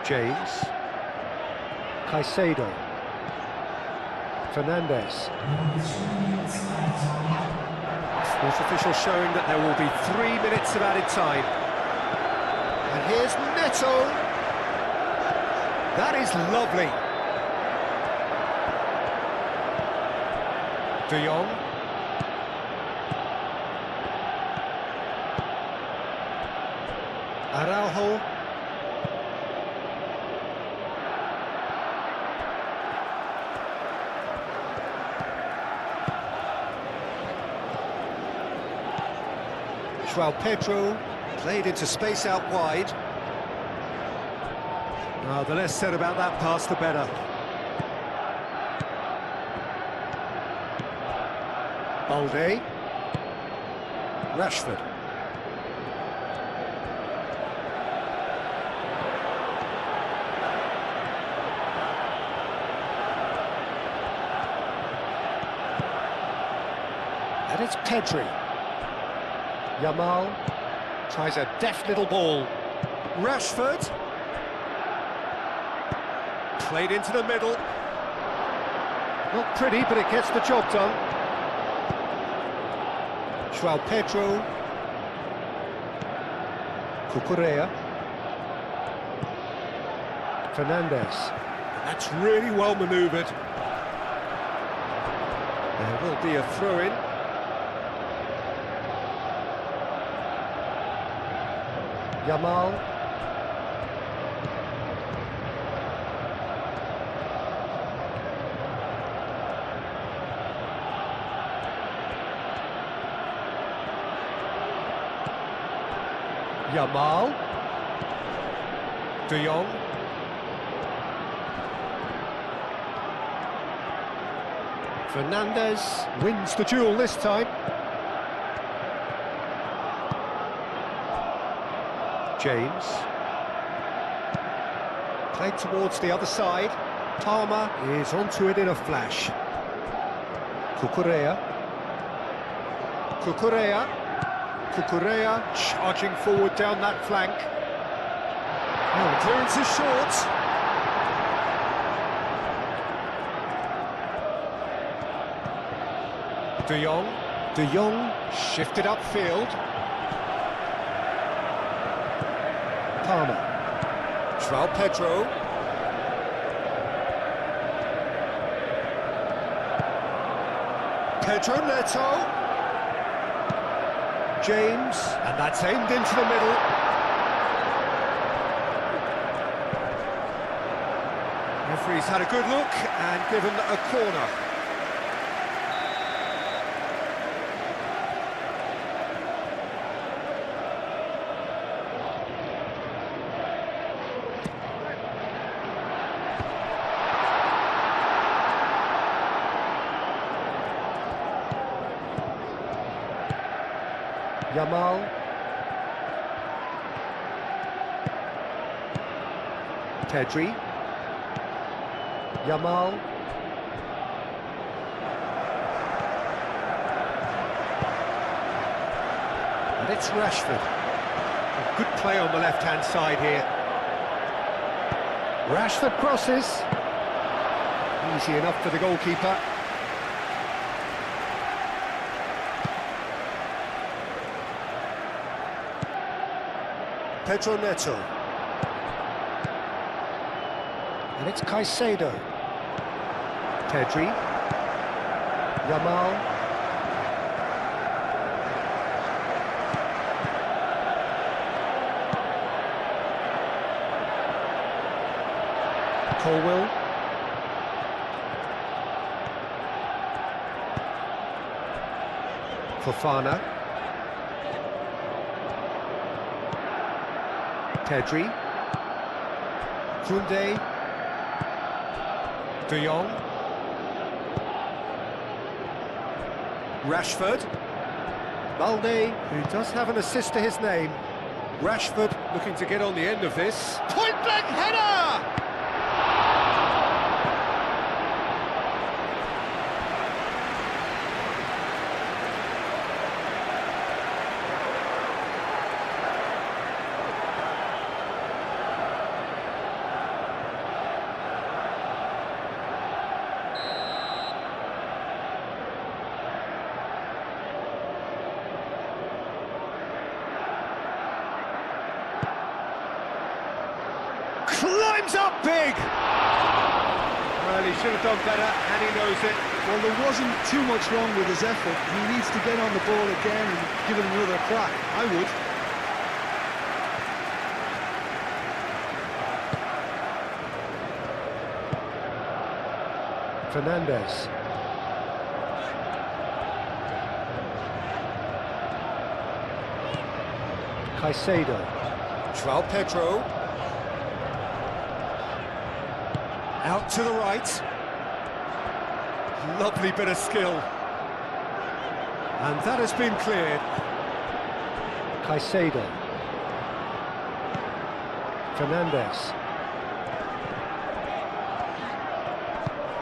A: James. Caicedo. Fernandez. Sports official showing that there will be 3 minutes of added time. And here's Neto. That is lovely. De Jong. Araujo. João Pedro played into space out wide. The less said about that pass, the better. Balde. Rashford. And it's Pedri. Yamal tries a deft little ball. Rashford. Played into the middle. Not pretty, but it gets the job done. João Pedro. Cucurella. Fernandes. That's really well manoeuvred. There will be a throw-in. Yamal. Yamal. De Jong. Fernandes wins the duel this time. James. Played towards the other side. Palmer is onto it in a flash. Cucurella. Cucurella. Cucurella charging forward down that flank. Oh, the clearance is short. De Jong. De Jong shifted upfield. Palmer. João Pedro. Pedro Neto. James, and that's aimed into the middle. Referee's had a good look and given a corner. Yamal. Pedri. Yamal. And it's Rashford. A good play on the left-hand side here. Rashford crosses. Easy enough for the goalkeeper. Pedro Neto. And it's Caicedo. Pedri. Yamal. Colwill. Fofana. Pedri. Koundé. De Jong. Rashford. Balde, who does have an assist to his name. Rashford looking to get on the end of this. Point-blank header! Climbs up big! Well, he should have done better, and he knows it.
B: Well, there wasn't too much wrong with his effort. He needs to get on the ball again and give it another crack. I would.
A: Fernandes. Caicedo. João Pedro. Out to the right. Lovely bit of skill. And that has been cleared. Caicedo. Fernandes.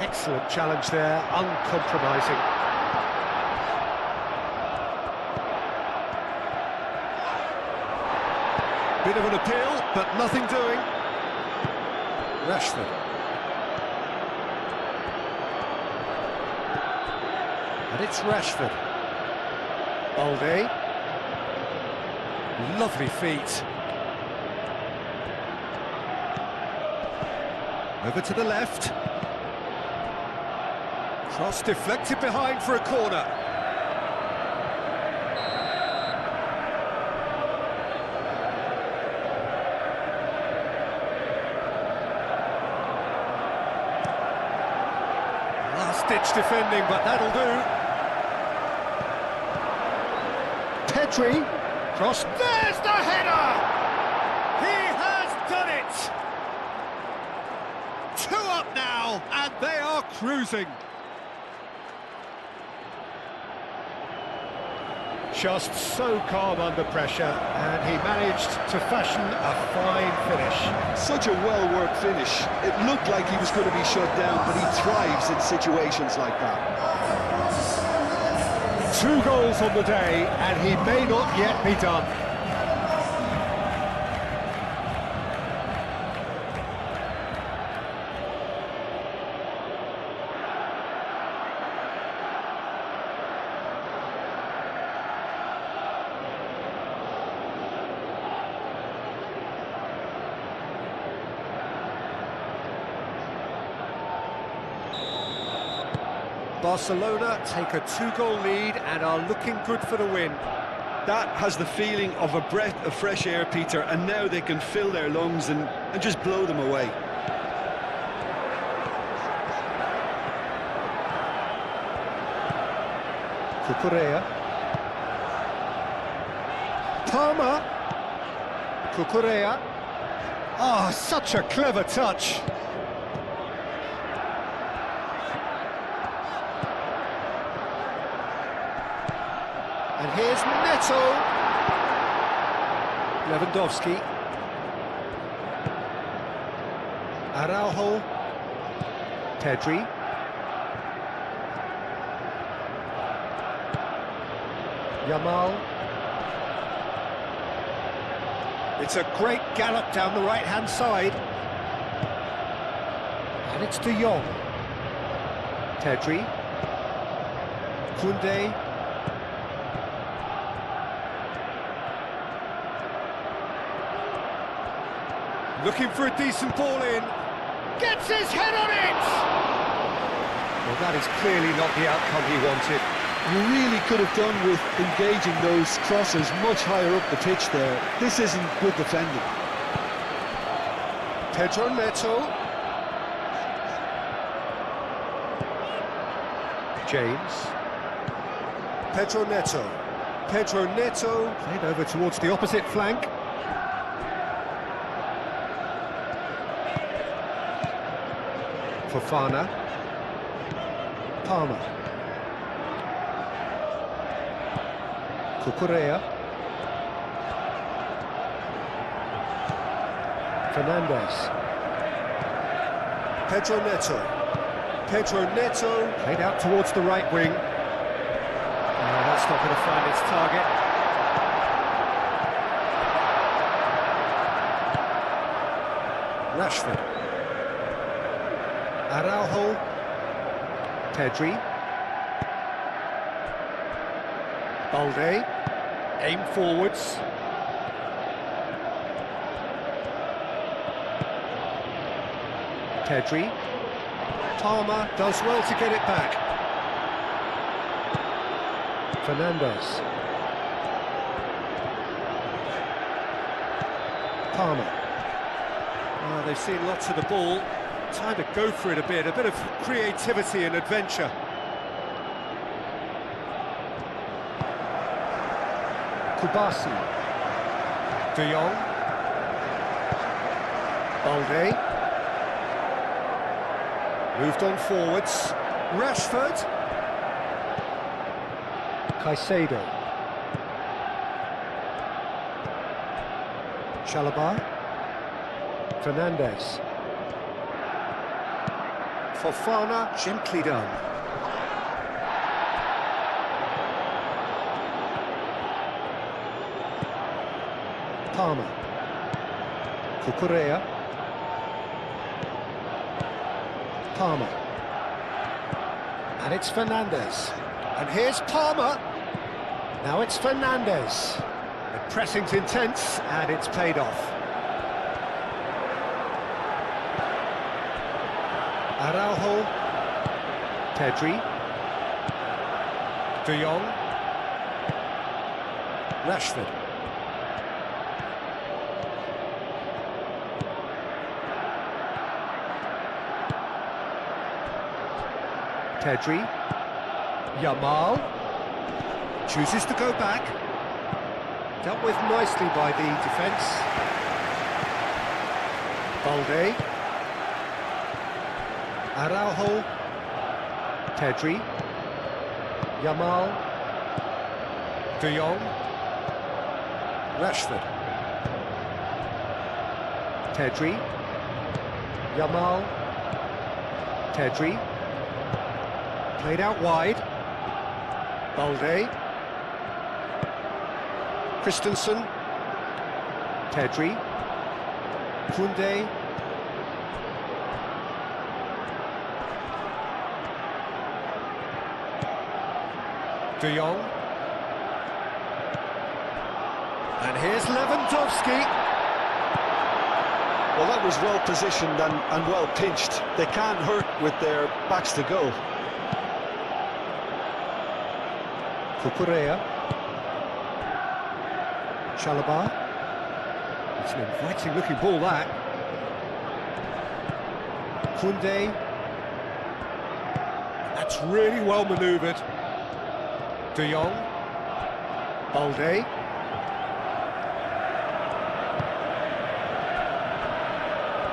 A: Excellent challenge there, uncompromising. Bit of an appeal, but nothing doing. Rashford. And it's Rashford. Balde. Lovely feet. Over to the left. Cross deflected behind for a corner. Last-ditch defending, but that'll do. Pedri. Cross. There's the header! He has done it! 2 up now, and they are cruising. Just so calm under pressure, and he managed to fashion a fine finish.
B: Such a well-worked finish. It looked like he was going to be shut down, but he thrives in situations like that.
A: 2 goals on the day, and he may not yet be done. Barcelona take a 2-goal lead and are looking good for the win.
B: That has the feeling of a breath of fresh air, Peter, and now they can fill their lungs and just blow them away.
A: Cucurella. Palmer. Cucurella. Ah, such a clever touch. And here's Neto. Lewandowski. Araujo. Pedri. Yamal. It's a great gallop down the right-hand side. And it's De Jong. Pedri. Koundé. Looking for a decent ball in. Gets his head on it! Well, that is clearly not the outcome he wanted.
B: You really could have done with engaging those crosses much higher up the pitch there. This isn't good defending.
A: Pedro Neto. James. Pedro Neto. Pedro Neto played over towards the opposite flank. Fofana. Palmer. Cucurella. Fernandes. Pedro Neto. Pedro Neto played out towards the right wing. That's not going to find its target. Rashford. Araujo. Pedri. Balde. Aim forwards. Pedri. Palmer does well to get it back. Fernandes. Palmer. They've seen lots of the ball. Time to go for it a bit of creativity and adventure. Kubasi. De Jong. Balde. Moved on forwards. Rashford. Caicedo. Chalobah. Fernandez. Fofana, gently done. Palmer. Cucurella. Palmer. And it's Fernandez. And here's Palmer. Now it's Fernandez. The pressing's intense, and it's paid off. Araujo. Pedri. De Jong. Rashford. Pedri. Yamal. Chooses to go back. Dealt with nicely by the defence. Balde. Araujo. Pedri. Yamal. De Jong. Rashford. Pedri. Yamal. Pedri. Played out wide. Balde. Christensen. Pedri. Koundé. De Jong. And here's Lewandowski.
B: Well, that was well positioned and well pinched. They can't hurt with their backs to goal.
A: Cucurella. Chalobah. It's an inviting looking ball, that. Koundé. That's really well manoeuvred. De Jong. Balde.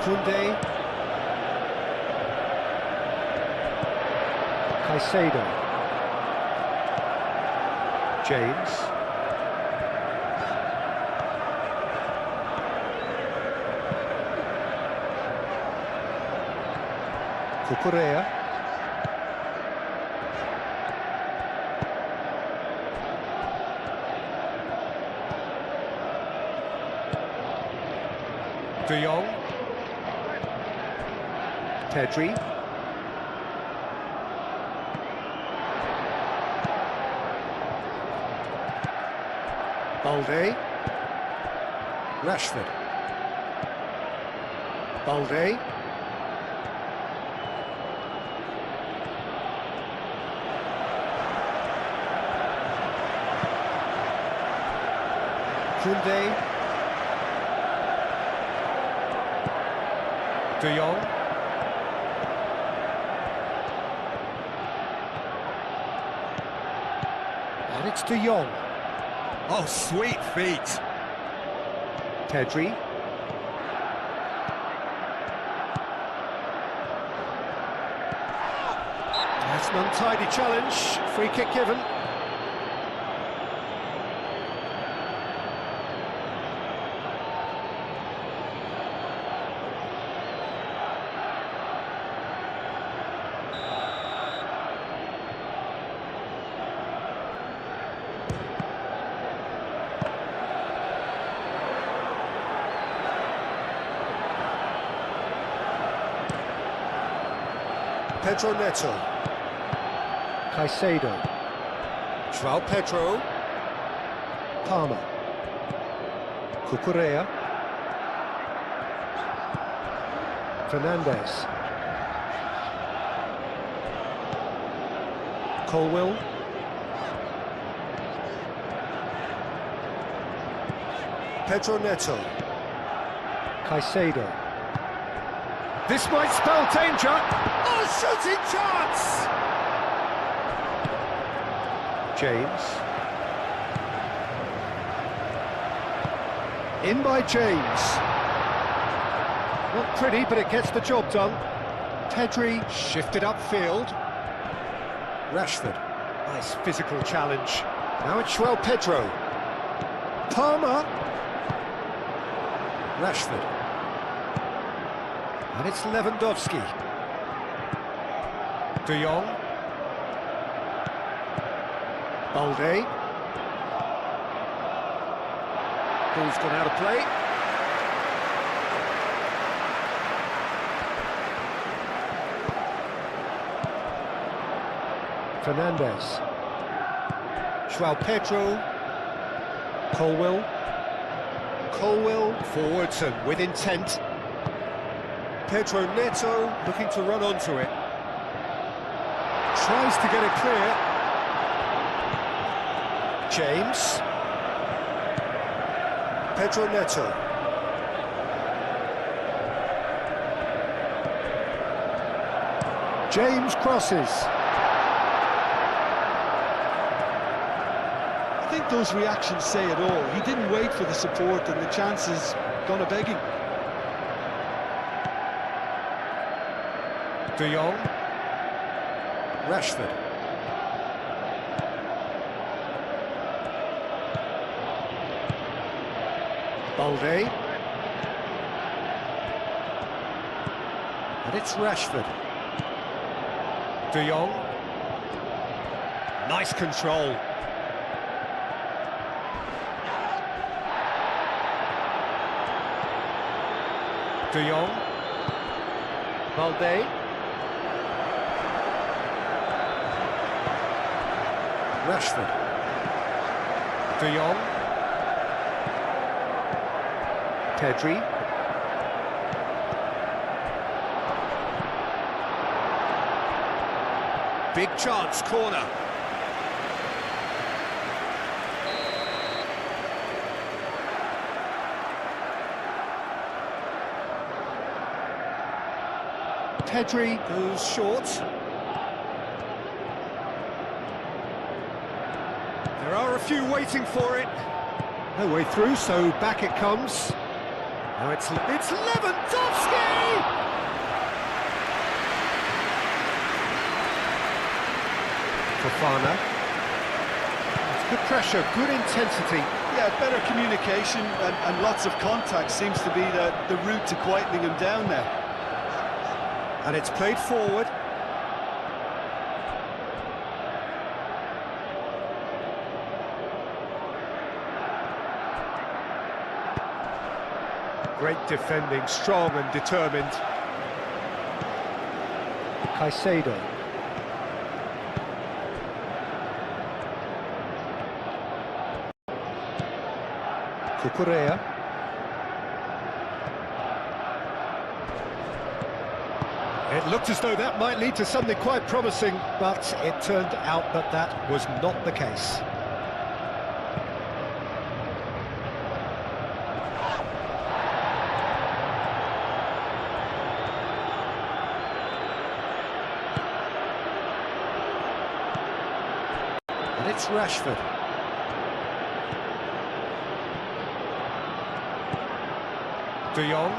A: Koundé. Caicedo. James. Cucurella. De Jong. Pedri. Balde. Rashford. Balde. Koundé. De Jong. And it's De Jong. Oh, sweet feet. Pedri. That's an untidy challenge. Free kick given. Pedro Neto. Caicedo. João Pedro. Palmer. Cucurella. Fernandez. Colwill. Pedro Neto. Caicedo. This might spell danger. Oh, shooting chance! James. In by James. Not pretty, but it gets the job done. Pedri shifted upfield. Rashford. Nice physical challenge. Now it's João Pedro. Palmer. Rashford. And it's Lewandowski. De Jong. Balde. Ball's gone out of play. Fernandes. João Pedro. Colwill. Colwill forwards and with intent. Pedro Neto looking to run onto it. Tries to get it clear. James. Pedro Neto. James crosses.
B: I think those reactions say it all. He didn't wait for the support and the chances gone a-begging.
A: De Jong. Rashford. Balde. And it's Rashford. De Jong. Nice control. De Jong. Balde. Rashford. De Jong. Pedri. Big chance, corner. Pedri goes short. There are a few waiting for it. No way through, so back it comes. Now it's Lewandowski! Fofana. It's good pressure, good intensity.
B: Yeah, better communication and lots of contact seems to be the route to quietening him down now.
A: And it's played forward. Great defending, strong and determined. Caicedo. Cucurella. It looked as though that might lead to something quite promising, but it turned out that that was not the case. And it's Rashford. De Jong.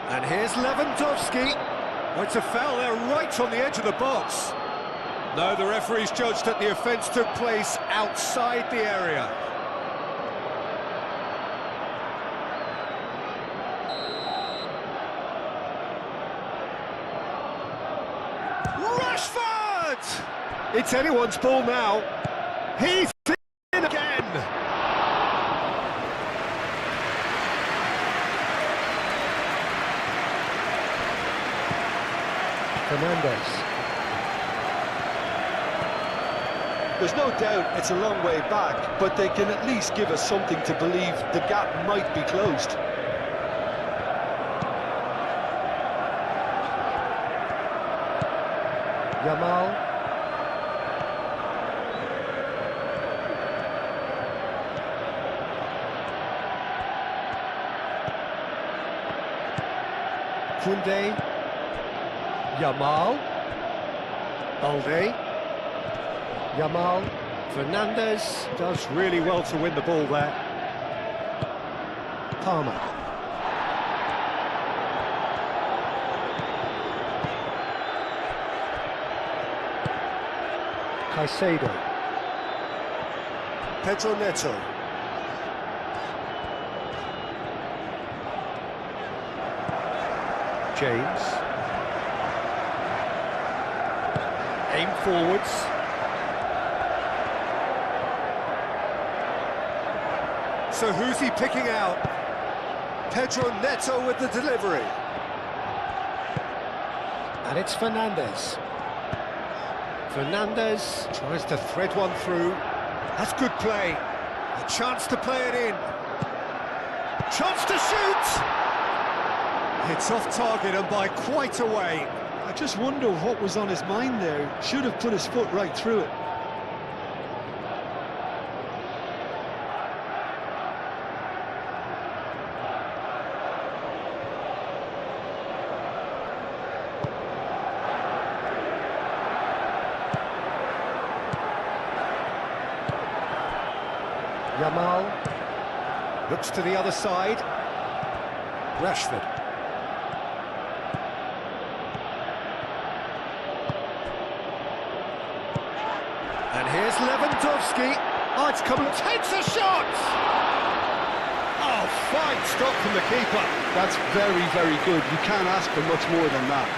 A: And here's Lewandowski. Oh, it's a foul there right on the edge of the box. No, the referee's judged that the offence took place outside the area. Rashford! It's anyone's ball now. He's in again. Fernandes.
B: There's no doubt it's a long way back, but they can at least give us something to believe the gap might be closed.
A: Yamal. Koundé. Yamal. Balde. Yamal. Fernandes does really well to win the ball there. Palmer. Caicedo. Pedro Neto. James. Aim forwards. So who's he picking out? Pedro Neto with the delivery. And it's Fernandez. Fernandez tries to thread one through. That's good play. A chance to play it in. Chance to shoot! It's off target and by quite a way.
B: I just wonder what was on his mind there. Should have put his foot right through it.
A: Yamal looks to the other side. Rashford. And here's Lewandowski. Oh, it's coming. Takes a shot! Oh, fine stop from the keeper.
B: That's very, very good. You can't ask for much more than that.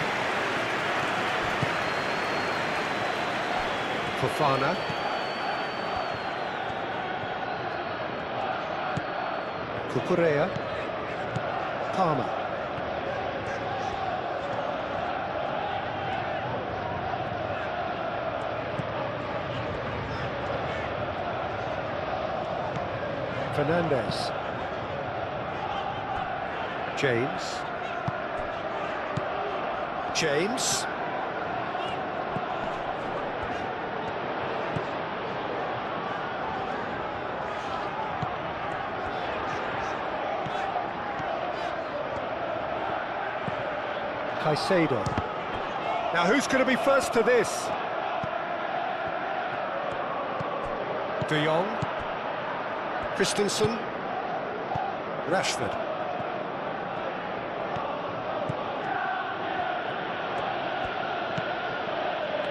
A: Fofana. Cucurella. Palmer. Fernandez. James. James. Caicedo. Now who's going to be first to this? De Jong. Christensen. Rashford.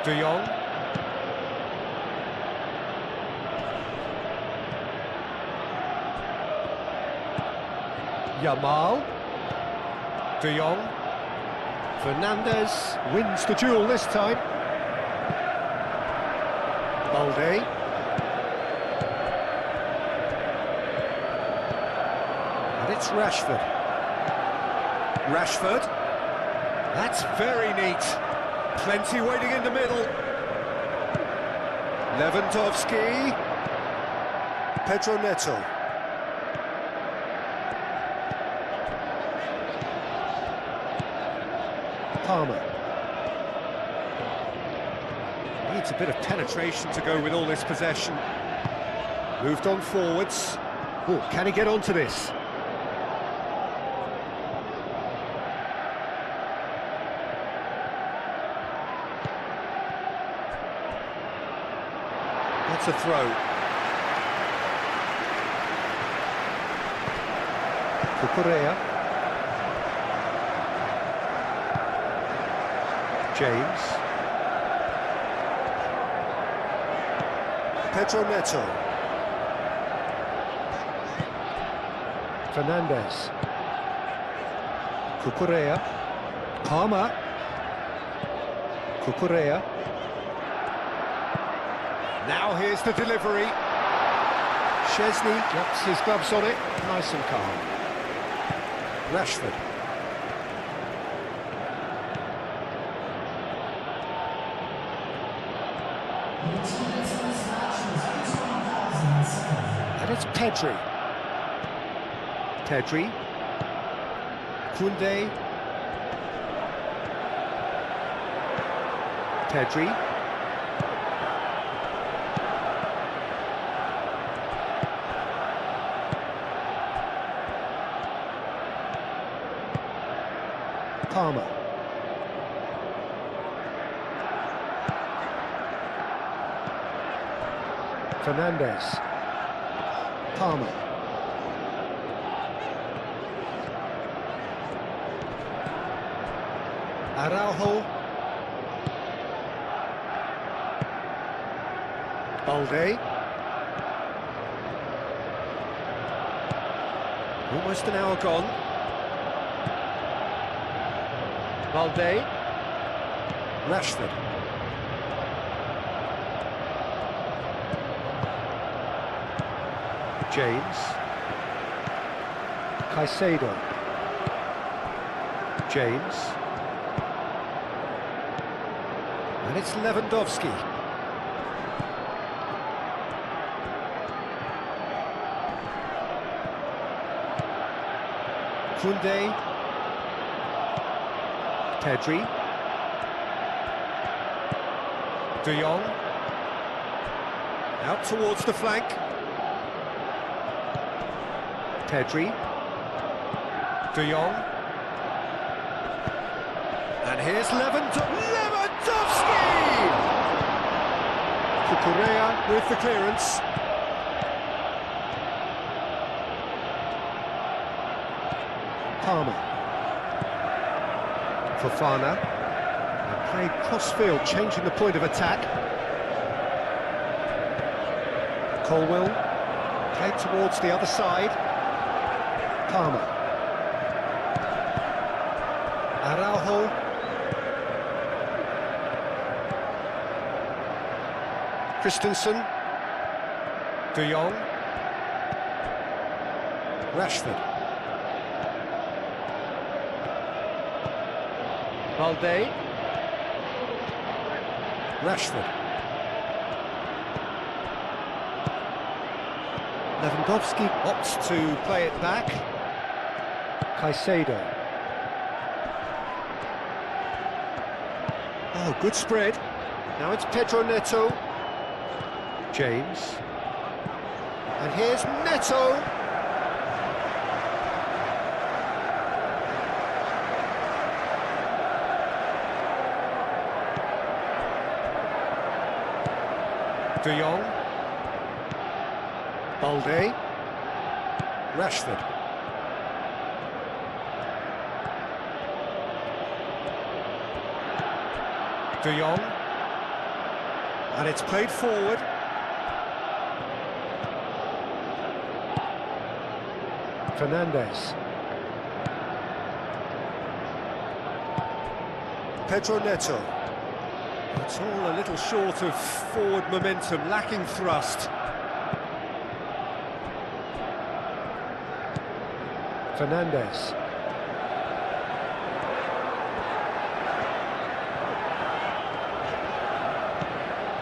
A: De Jong. Yamal. De Jong. Fernandez wins the duel this time. Balde. And it's Rashford. Rashford. That's very neat. Plenty waiting in the middle. Lewandowski. Pedro Neto. Palmer. Needs a bit of penetration to go with all this possession. Moved on forwards. Oh, can he get onto this? That's a throw. Cucurella. James. Pedro Neto. Fernandez. Cucurella. Palmer. Cucurella. Now here's the delivery. Chesney drops his gloves on it, nice and calm. Rashford. And it's Pedri. Pedri. Koundé. Pedri. Palmer. Fernandez. Palmer. Araujo. Balde. Almost an hour gone. Valde. Rashford. James. Caicedo. James. And it's Lewandowski. Koundé. Pedri. De Jong. Out towards the flank. Pedri. De Jong. And here's Lewandowski! Cucurella with the clearance. Palmer. Fofana. And played cross-field, changing the point of attack. Colwill. Played towards the other side. Palmer. Araujo. Christensen. De Jong. Rashford. Valde. Rashford. Lewandowski opts to play it back. Caicedo. Oh, good spread. Now it's Pedro Neto. James. And here's Neto. De Jong. Balde. Rashford. De Jong. And it's played forward. Fernandes. Pedro Neto. It's all a little short of forward momentum, lacking thrust. Fernandes.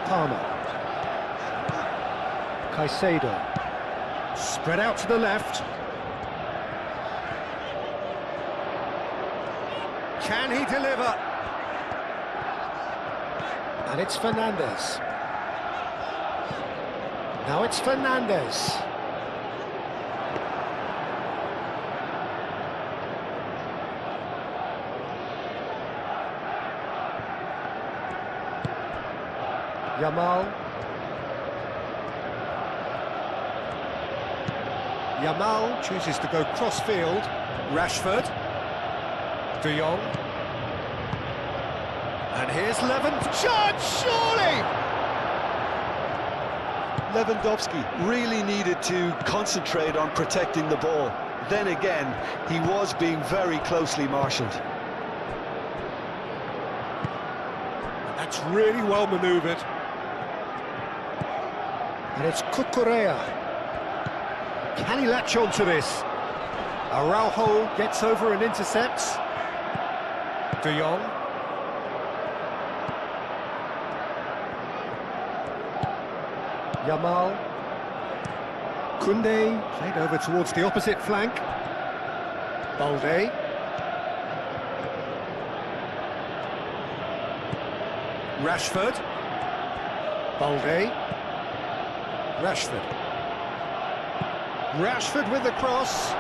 A: Palmer. Caicedo. Spread out to the left. Can he deliver? And it's Fernandes. Now it's Fernandes. Yamal. Yamal chooses to go cross-field. Rashford. De Jong. And here's Lewandowski, surely!
B: Lewandowski really needed to concentrate on protecting the ball. Then again, he was being very closely marshalled.
A: That's really well manoeuvred. And it's Cucurella. Can he latch on to this? Araujo gets over and intercepts. De Jong. Yamal. Koundé played over towards the opposite flank. Balde. Rashford. Balde. Rashford. Rashford with the cross.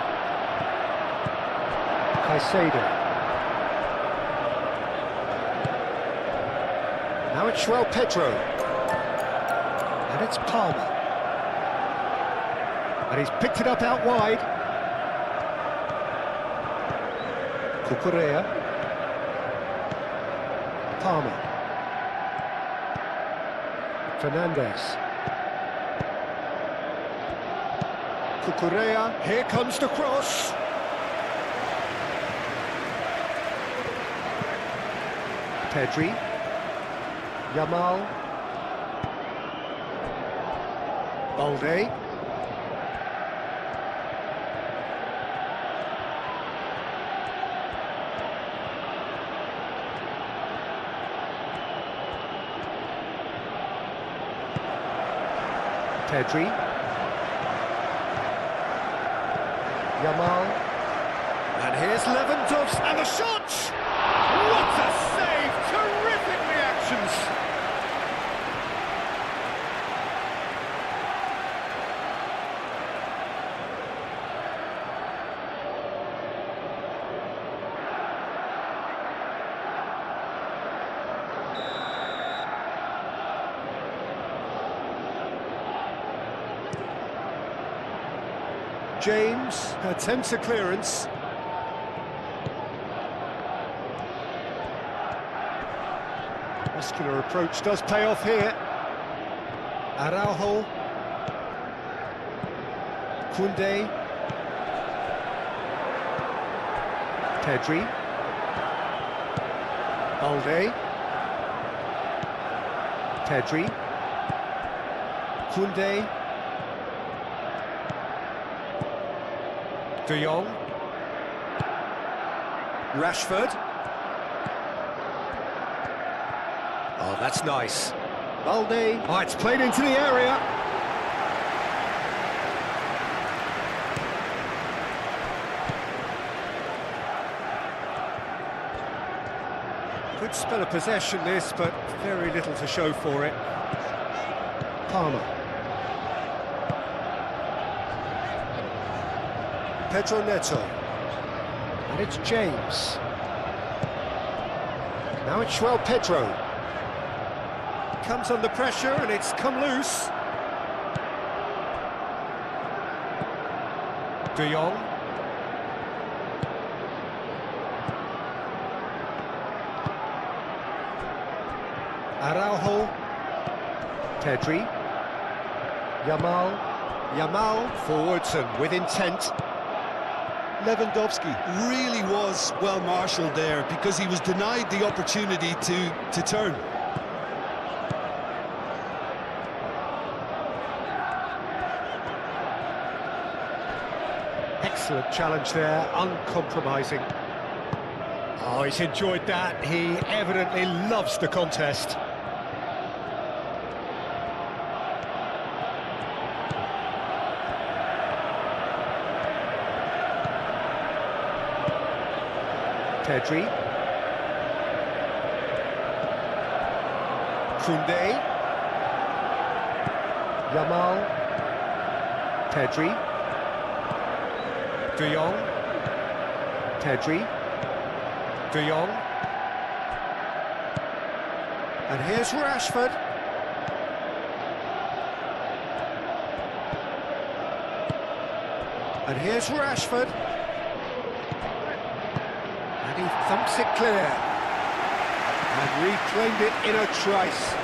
A: Caicedo. Now it's João Pedro. And it's Palmer. And he's picked it up out wide. Cucurella. Palmer. Fernandes. Cucurella, here comes the cross. Pedri. Yamal. Balde. Pedri. Yamal. And here's Lewandowski, and the shot! What a save! Terrific reactions! James attempts a clearance. Muscular approach does pay off here. Araujo. Koundé. Pedri. Balde. Pedri. Koundé. De Jong. Rashford. Oh, that's nice. Balde. Oh, it's played into the area. Good spell of possession this, but very little to show for it. Palmer. Pedro Neto. And it's James. Now it's João Pedro. Comes under pressure and it's come loose. De Jong. Araujo. Pedri. Yamal. Yamal forwards and with intent.
B: Lewandowski really was well marshalled there because he was denied the opportunity to turn.
A: Excellent challenge there, uncompromising. Oh, he's enjoyed that. He evidently loves the contest. Pedri. Koundé. Yamal. Pedri. De Jong. Pedri. De Jong. And here's Rashford. And here's Rashford. He thumps it clear and reclaimed it in a trice.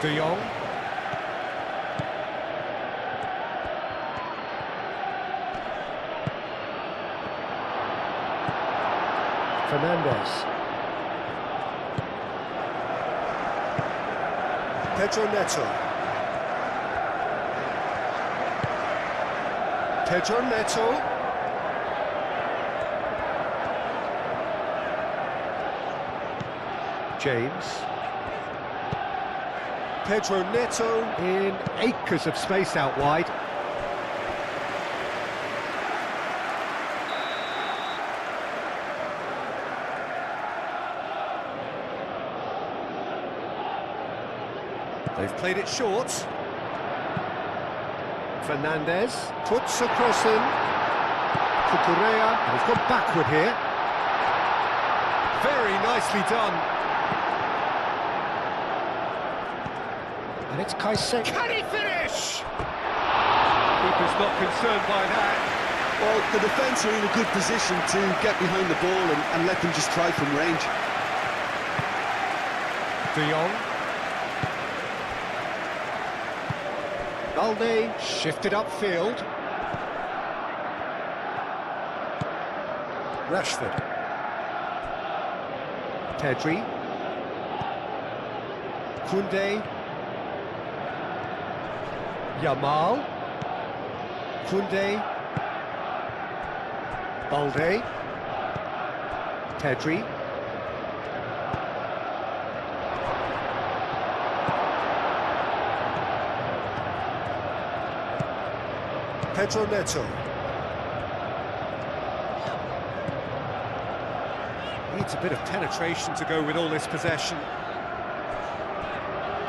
A: De Jong. Fernandes. Pedro Neto. Pedro Neto. James. Pedro Neto in acres of space out wide. They've played it short. Fernandes puts a cross in. Cucurella has gone backward here. Very nicely done. And it's Caicedo. Can he finish? Keeper's not concerned by that.
B: Well, the defence are in a good position to get behind the ball and let them just try from range.
A: De Jong. Balde shifted upfield. Rashford. Pedri. Koundé. Yamal. Koundé. Balde. Pedri. Pedro Neto. Needs a bit of penetration to go with all this possession.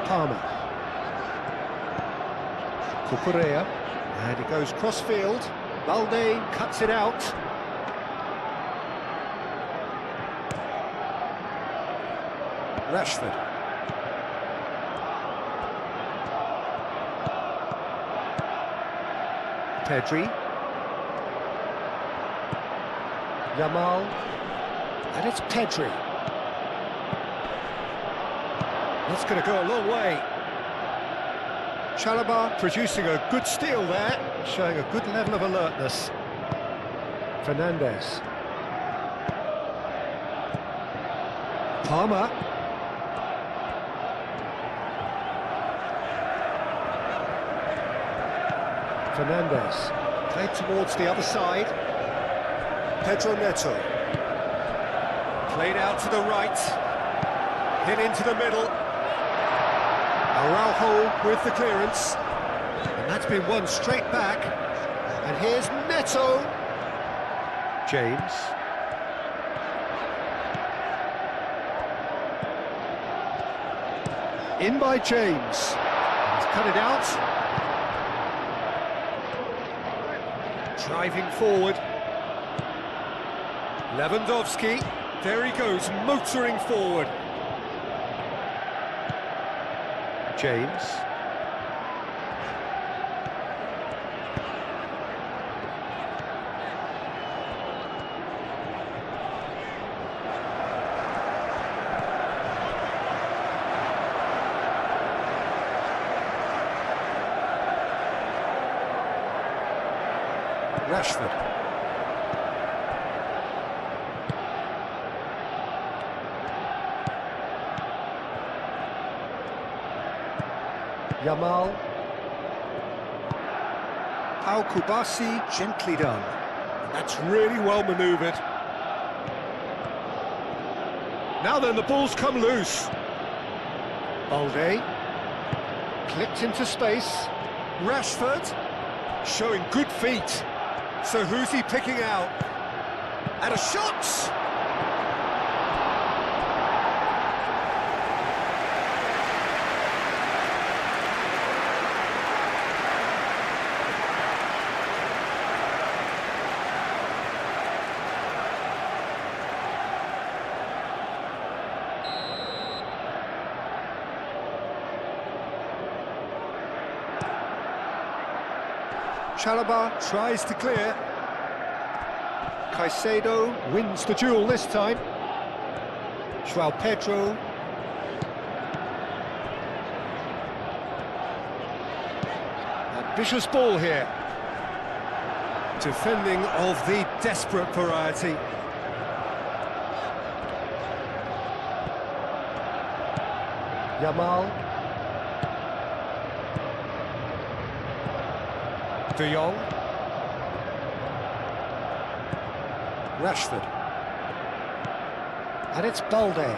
A: Palmer. Cucurella. And he goes cross-field. Balde cuts it out. Rashford. Pedri. Yamal. And it's Pedri. That's going to go a long way. Chalobah producing a good steal there, showing a good level of alertness. Fernandes. Palmer. Fernandes. Played towards the other side. Pedro Neto. Played out to the right. Hit into the middle. Araujo with the clearance. And that's been won straight back. And here's Neto. James. In by James. He's cut it out. Driving forward. Lewandowski. There he goes, motoring forward. James. Rashford. Yamal. Pau Kubasi, gently done. That's really well manoeuvred. Now then, the ball's come loose. Balde. Clipped into space. Rashford. Showing good feet. So who's he picking out? And a shot! Chalobah tries to clear. Caicedo wins the duel this time. João Pedro. Ambitious ball here. Defending of the desperate variety. Yamal. De Jong. Rashford. And it's Balde.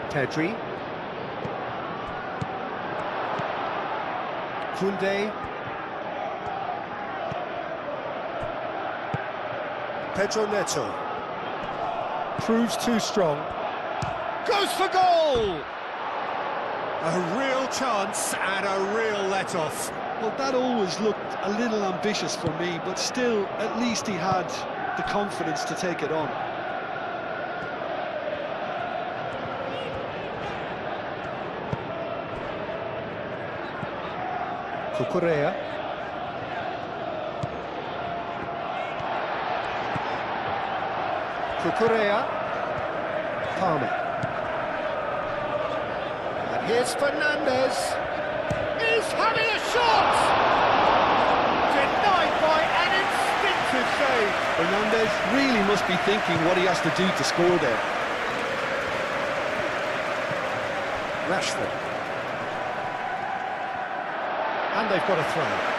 A: Pedri. Koundé. Pedro Neto. Proves too strong. Goes for goal! A real chance and a real let-off.
B: Well, that always looked a little ambitious for me, but still, at least he had the confidence to take it on.
A: Cucurella. Cucurella. Palmer. Here's Fernandez. He's having a shot! Denied by an instinctive save.
B: Fernandez really must be thinking what he has to do to score there.
A: Rashford. And they've got a throw.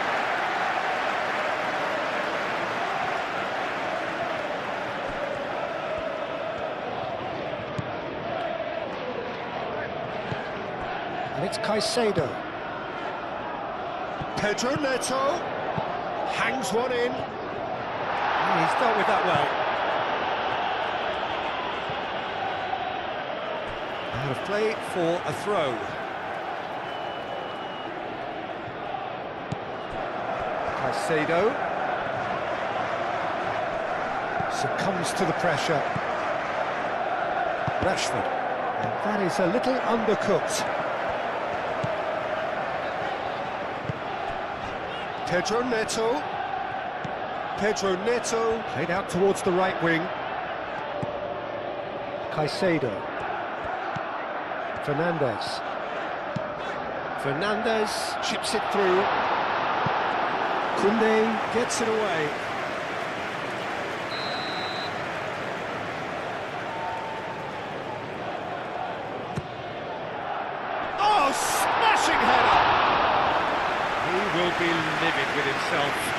A: And it's Caicedo. Pedro Neto hangs one in. He's dealt with that well. Out of play for a throw. Caicedo succumbs to the pressure. Rashford. And that is a little undercooked. Pedro Neto. Pedro Neto played out towards the right wing. Caicedo. Fernandez. Fernandez chips it through. Koundé gets it away. Oh, smashing header! He will be livid with himself.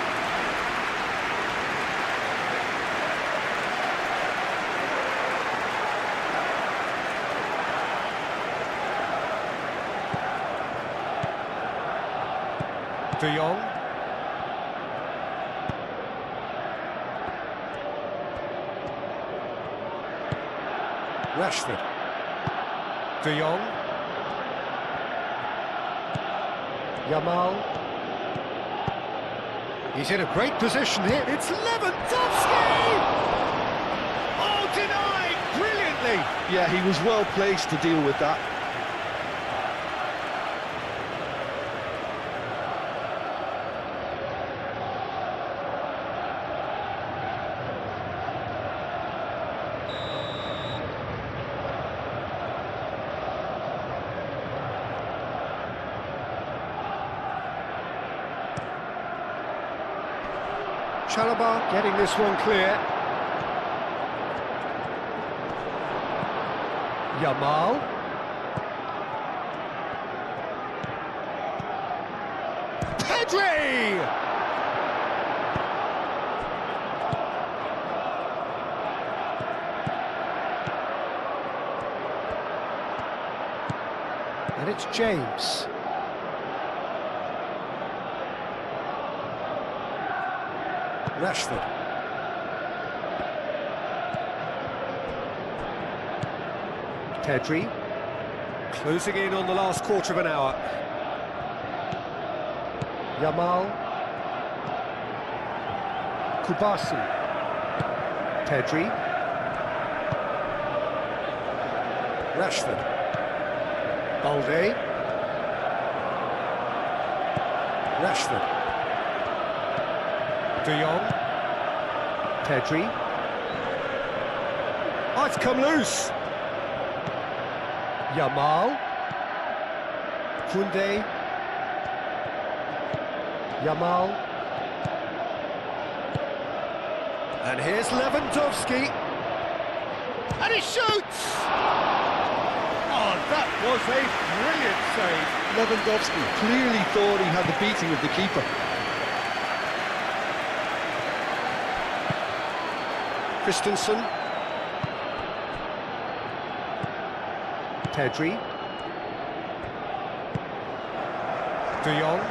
A: De Jong. Rashford. De Jong. Yamal. He's in a great position here. It's Lewandowski! Oh, denied brilliantly!
B: Yeah, he was well placed to deal with that.
A: Chalobah getting this one clear. Yamal. Pedri! And it's James. Rashford. Pedri. Closing in on the last quarter of an hour. Yamal. Kubasi. Pedri. Rashford. Balde. Rashford. De Jong. Pedri. Oh, it's come loose. Yamal. Koundé. Yamal. And here's Lewandowski. And he shoots! Oh, that was a brilliant save.
B: Lewandowski clearly thought he had the beating of the keeper.
A: Christensen. Pedri. De Jong.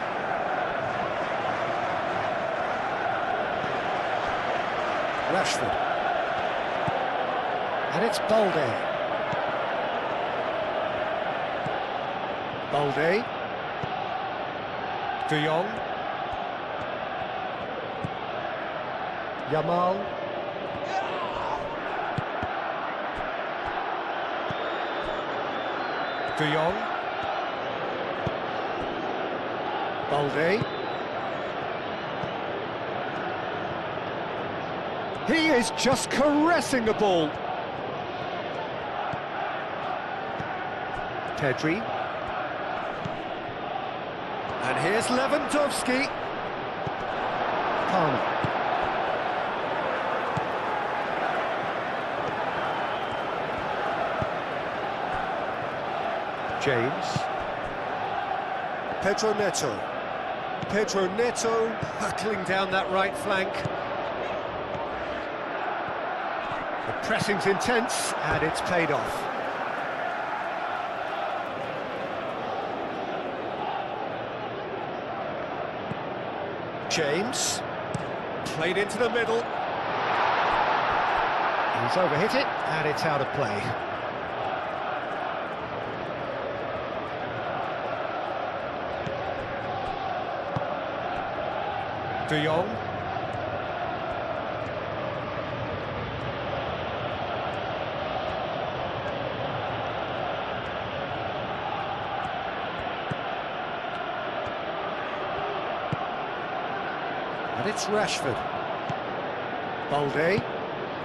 A: Rashford. And it's Balde. Balde. De Jong. Yamal. De Jong. Balde. He is just caressing the ball. Pedri. Here's Lewandowski. Palmer. James. Pedro Neto. Pedro Neto hurtling down that right flank. The pressing's intense and it's paid off. James. Played into the middle. He's overhit it and it's out of play. De Jong. And it's Rashford. Balde.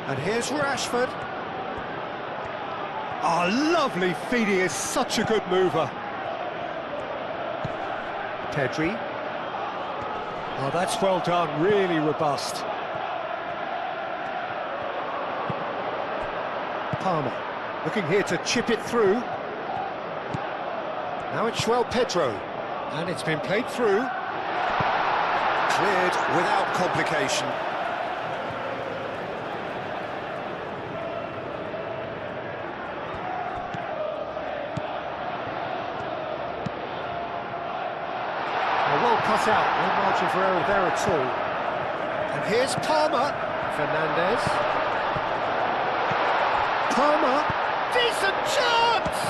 A: And here's Rashford. Oh, lovely feed, he is such a good mover. Pedri. Oh, that's well done, really robust. Palmer, looking here to chip it through. Now it's Pedro, and it's been played through. Cleared without complication. Well cut out, no margin for error there at all. And here's Palmer. Fernandez. Palmer. Decent chance!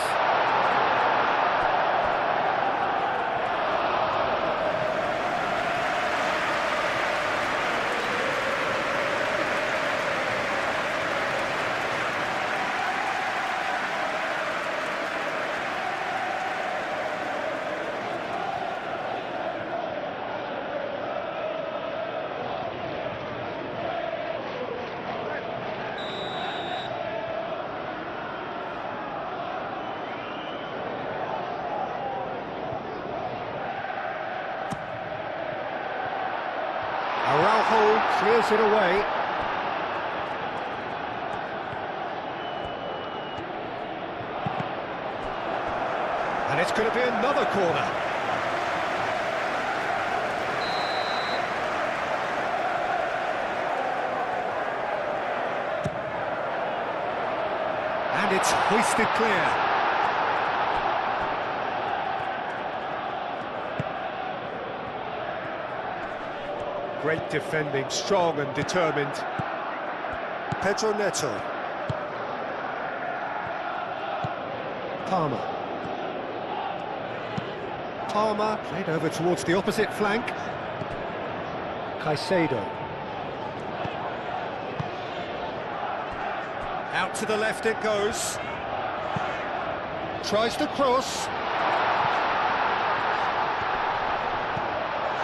A: Araujo clears it away. And it's going to be another corner. And it's hoisted clear. Great defending, strong and determined. Pedro Neto. Palmer. Palmer played over towards the opposite flank. Caicedo. Out to the left it goes. Tries to cross.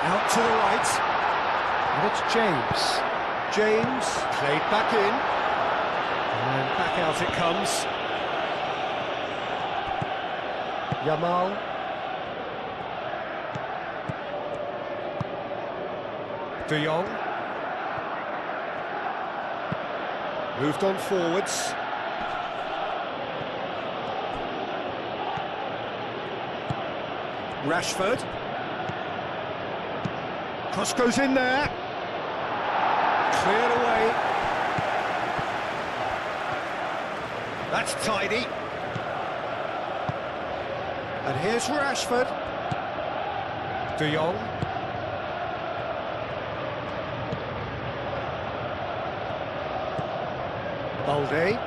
A: Out to the right. And it's James. James played back in. And back out it comes. Yamal. De Jong. Moved on forwards. Rashford. Cross goes in there. Cleared away. That's tidy. And here's Rashford. De Jong. Balde.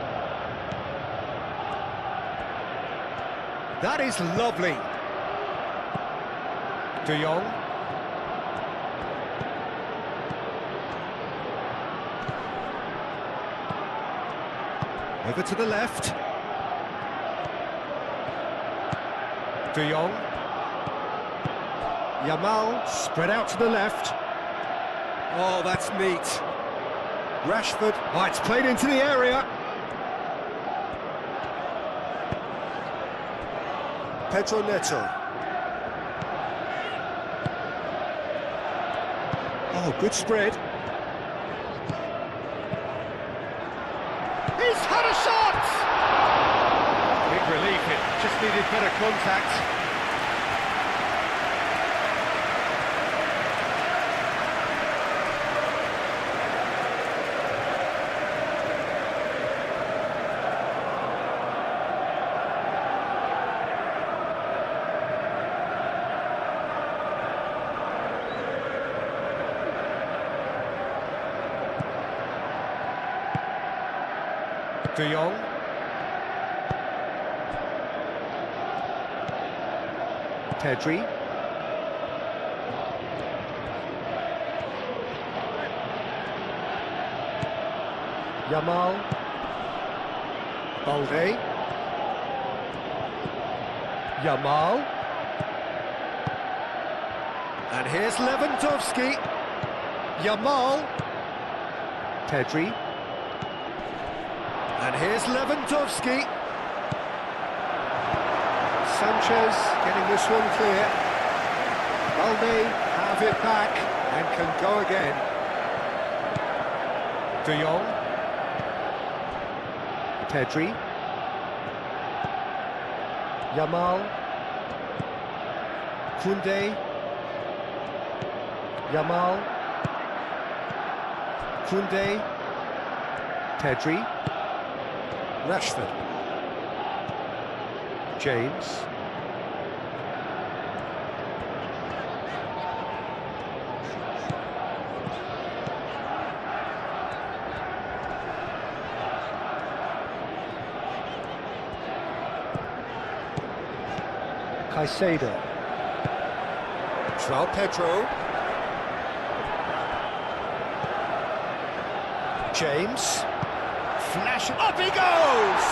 A: That is lovely. De Jong. Over to the left. De Jong. Yamal spread out to the left. Oh, that's neat. Rashford. Oh, it's played into the area. Pedro Neto. Oh, good spread. He's had a shot! Big relief, it just needed better contact. De Jong. Pedri. Yamal. Balde. Yamal. And here's Lewandowski. Yamal. Pedri. And here's Lewandowski. Sanchez getting this one clear. Balde have it back and can go again. De Jong. Pedri. Yamal. Koundé. Yamal. Koundé. Pedri. Rashford. James. Caicedo. João Pedro. James. Flash, up he goes!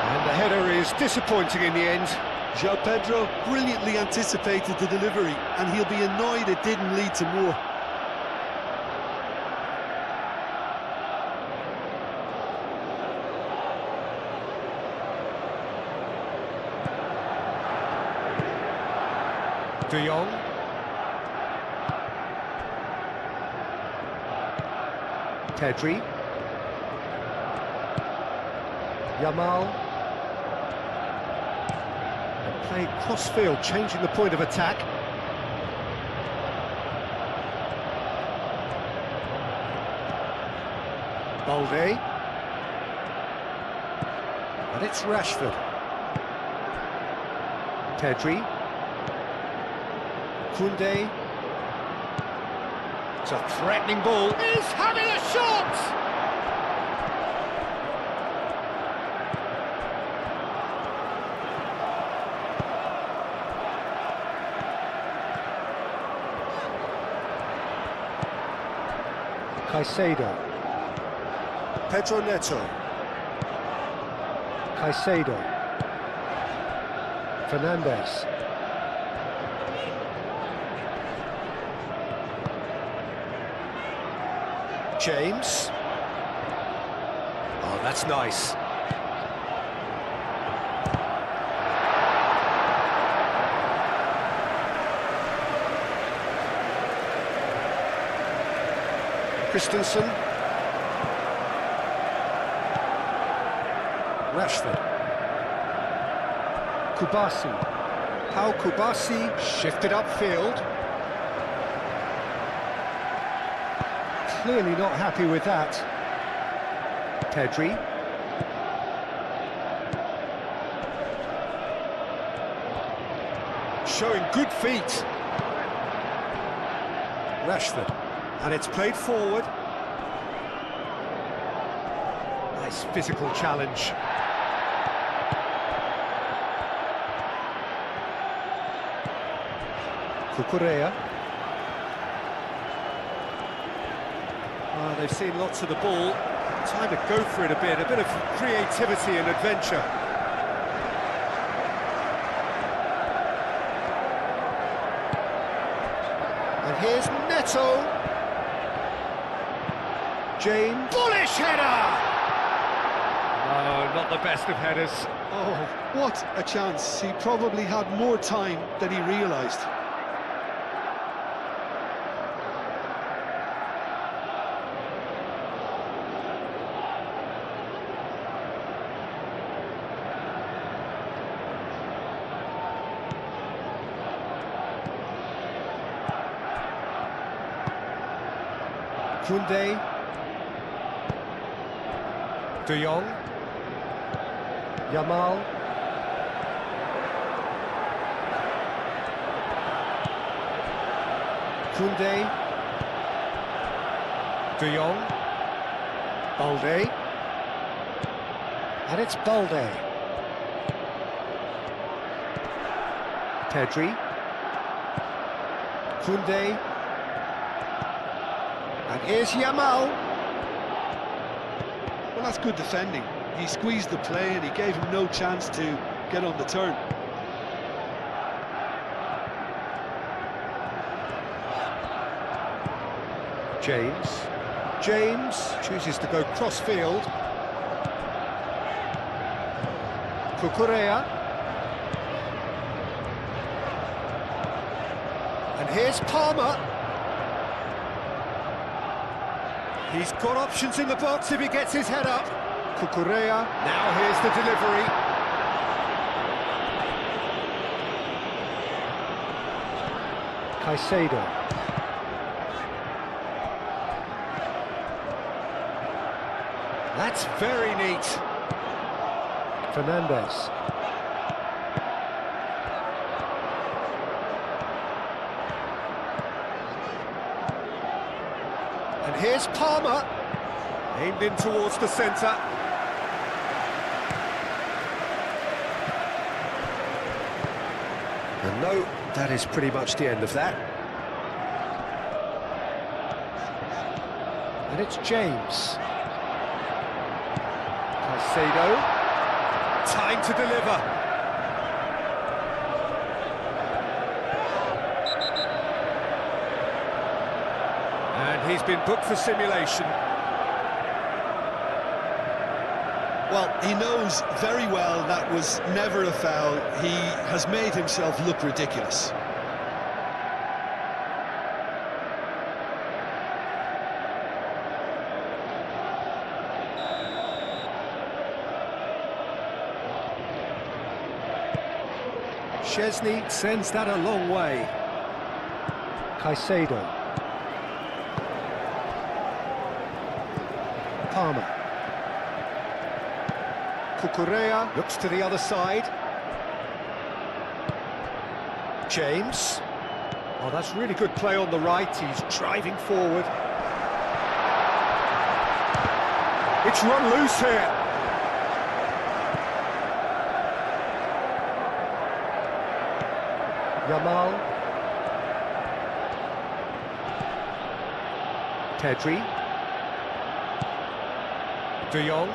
A: And the header is disappointing in the end.
B: João Pedro brilliantly anticipated the delivery, and he'll be annoyed it didn't lead to more.
A: De Jong. Pedri. Yamal. And playing cross-field, changing the point of attack. Balde. And it's Rashford. Pedri. Koundé. It's a threatening ball. He's having a shot! Caicedo. Pedro Neto. Caicedo. Fernandes. James. Oh, that's nice. Christensen. Rashford. Kubasi. Pau Kubasi shifted upfield. Clearly not happy with that. Pedri. Showing good feet. Rashford. And it's played forward. Nice physical challenge. Cucurella. They've seen lots of the ball. Time to go for it a bit of creativity and adventure. And here's Neto. James. Bullish header! No, not the best of headers.
B: Oh, what a chance. He probably had more time than he realised.
A: Koundé. De Jong. Yamal. Koundé. De Jong. Balde. And it's Balde. Pedri. Koundé. And here's Yamal.
B: Well, that's good defending. He squeezed the play and he gave him no chance to get on the turn.
A: James chooses to go cross-field. Cucurella. And here's Palmer. He's got options in the box if he gets his head up. Cucurella. Now here's the delivery. Caicedo. That's very neat. Fernandez. And here's Palmer. Aimed in towards the centre. And no, that is pretty much the end of that. And it's James. Caicedo. Time to deliver. And he's been booked for simulation.
B: Well, he knows very well that was never a foul. He has made himself look ridiculous.
A: Szczesny sends that a long way. Caicedo. Palmer. Cucurella looks to the other side. James. Oh, that's really good play on the right. He's driving forward. It's run loose here. Yamal. Pedri. De Jong.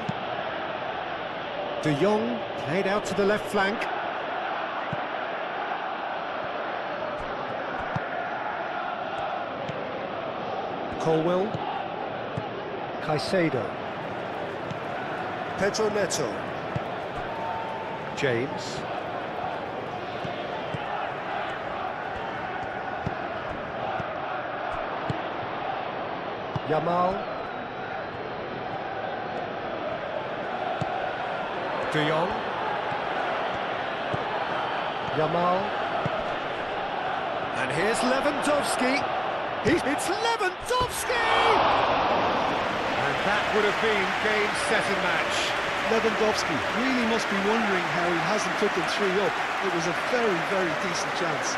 A: De Jong played out to the left flank. Colwell. Caicedo. Pedro Neto. James. Yamal. De Jong. Yamal. And here's Lewandowski. It's Lewandowski! And that would have been game, set and match.
B: Lewandowski really must be wondering how he hasn't put them 3 up. It was a very, very decent chance.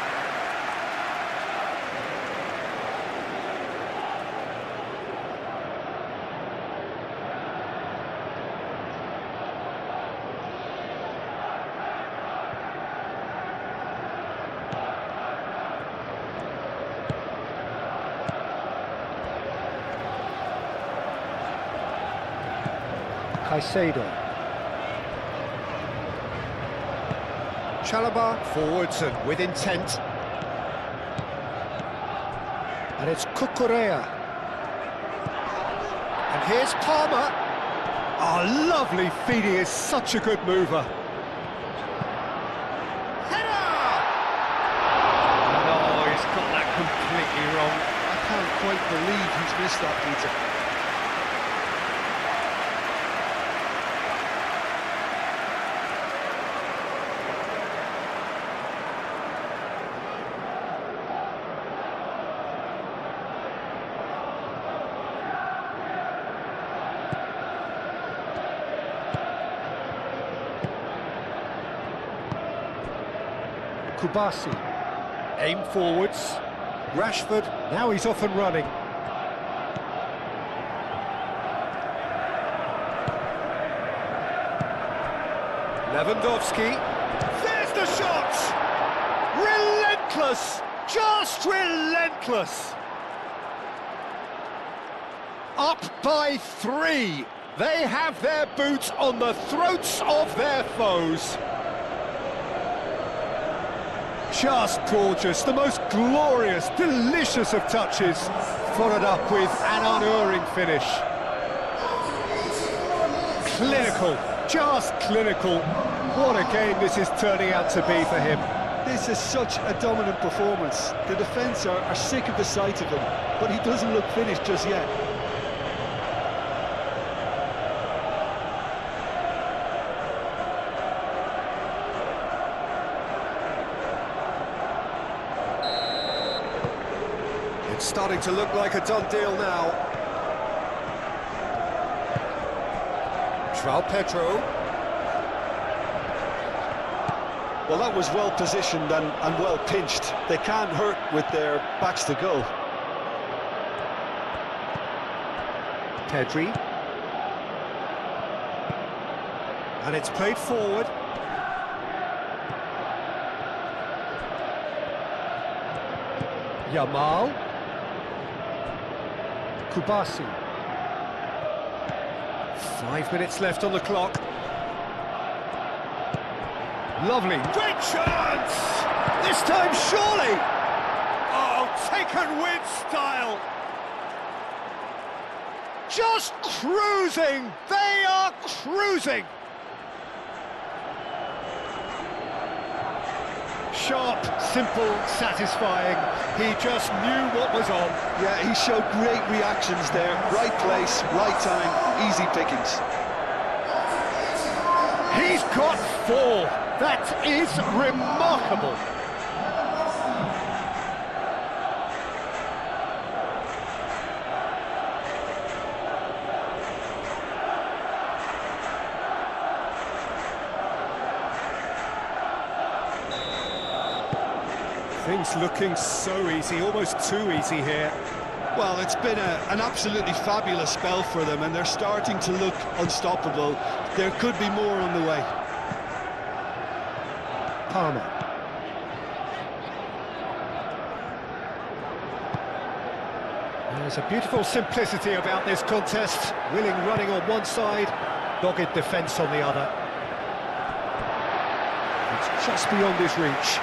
A: Caicedo. Chalobah forwards and with intent. And it's Cucurella. And here's Palmer. Oh, lovely feed, he is such a good mover. Header! No, he's got that completely wrong.
B: I can't quite believe he's missed that, Peter.
A: Kubasi. Aim forwards. Rashford, now he's off and running. Lewandowski. There's the shot! Relentless! Just relentless! Up by 3. They have their boots on the throats of their foes. Just gorgeous, the most glorious, delicious of touches, followed up with an unerring finish. Clinical, just clinical. What a game this is turning out to be for him.
B: This is such a dominant performance. The defence are sick of the sight of him, but he doesn't look finished just yet.
A: It's starting to look like a done deal now. João Pedro.
B: Well, that was well positioned and well pinched. They can't hurt with their backs to goal.
A: Pedri. And it's played forward. Yamal. Kubasi. 5 minutes left on the clock. Lovely. Great chance! This time, surely! Oh, taken with style! Just cruising! They are cruising! Sharp, simple, satisfying. He just knew what was on.
B: Yeah, he showed great reactions there. Right place, right time, easy pickings.
A: He's got 4. That is remarkable. Things looking so easy, almost too easy here.
B: Well, it's been an absolutely fabulous spell for them, and they're starting to look unstoppable. There could be more on the way.
A: Palmer. There's a beautiful simplicity about this contest. Willing running on one side, dogged defence on the other. It's just beyond his reach.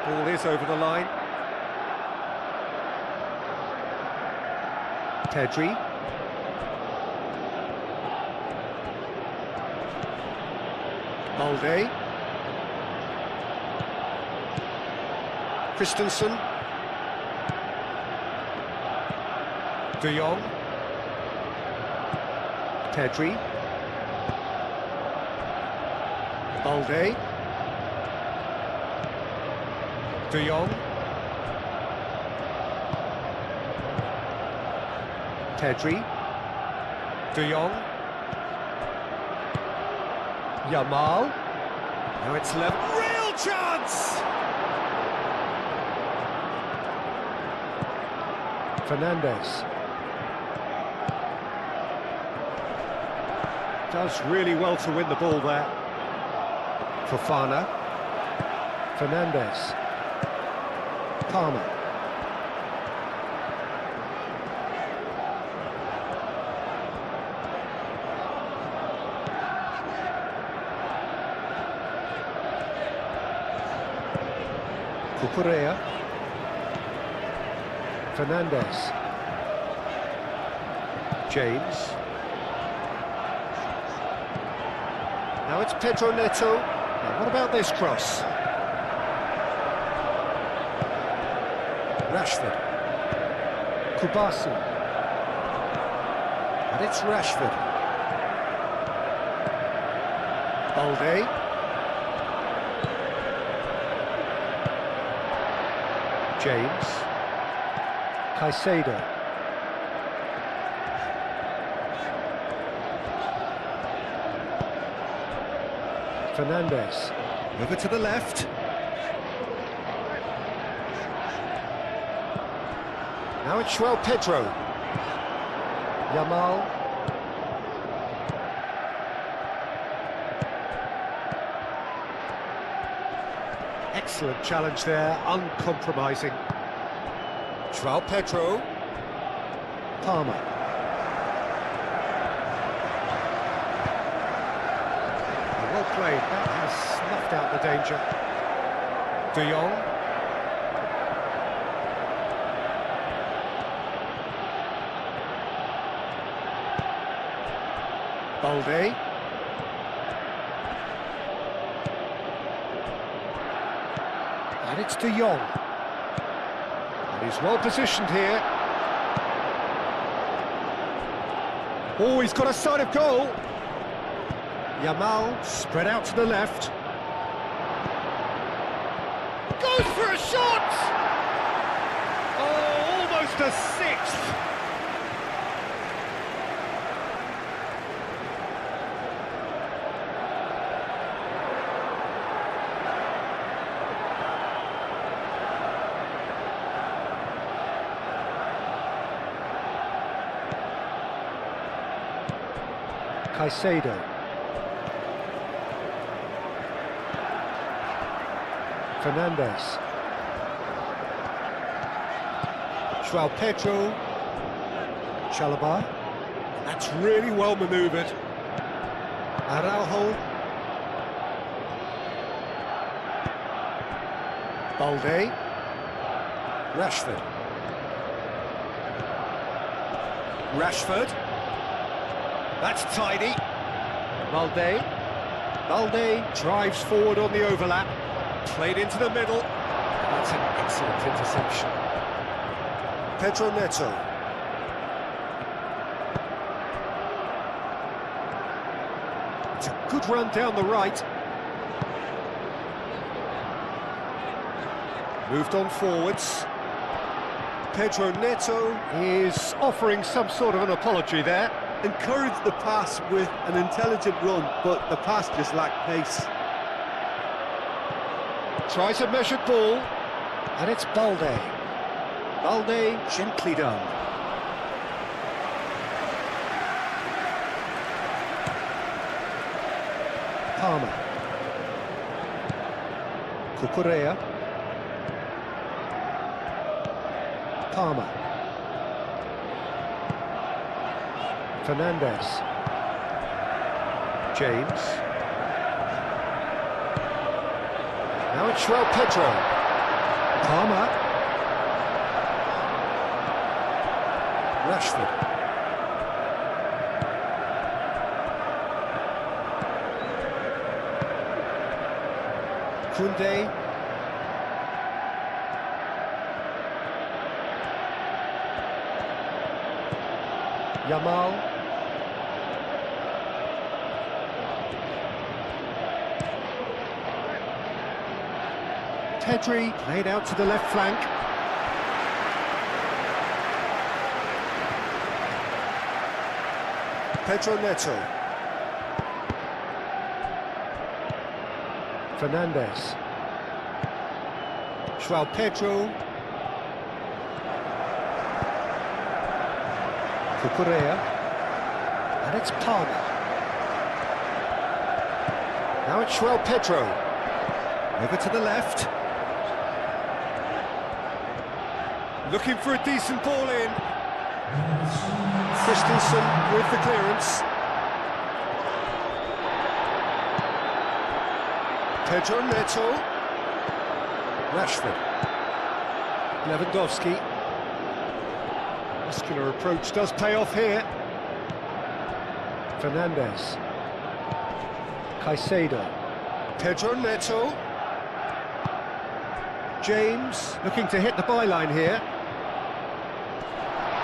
A: Ball is over the line. Pedri. Balde. Christensen. De Jong. Pedri. Balde. De Jong. Pedri. De Jong. Yamal. Now it's left. Real chance! Fernandes. Does really well to win the ball there. Fofana. Fernandes. Palmer. Cucurella. Fernandes. James. Now it's Pedro Neto. Now what about this cross? Rashford. Kubasi. And it's Rashford. Balde. James. Caicedo. Fernandez. Over to the left. Now it's João Pedro. Yamal. Excellent challenge there, uncompromising. João Pedro. Palmer. Well played, that has snuffed out the danger. De Jong. Balde. And it's De Jong. And he's well positioned here. Oh, he's got a sight of goal. Yamal spread out to the left. Goes for a shot! Oh, almost a sixth. Caicedo. Fernandez. João Pedro. Chalobah. That's really well manoeuvred. Araujo. Balde. Rashford. Rashford. That's tidy. Balde. Balde drives forward on the overlap. Played into the middle. That's an excellent interception. Pedro Neto. It's a good run down the right. Moved on forwards. Pedro Neto is offering some sort of an apology there.
B: Encouraged the pass with an intelligent run, but the pass just lacked pace.
A: Tries a measured ball, and it's Balde. Balde gently done. Palmer. Cucurella. Palmer. Fernandez. James. Now it's João Pedro. Palmer. Rashford. Koundé. Yamal. Pedri played out to the left flank. Pedro Neto. Fernandez. João Pedro. Cucurella. And it's Palmer. Now it's João Pedro. Over to the left. Looking for a decent ball in. Christensen with the clearance. Pedro Neto. Rashford. Lewandowski. Muscular approach does pay off here. Fernandez. Caicedo. Pedro Neto. James looking to hit the byline here.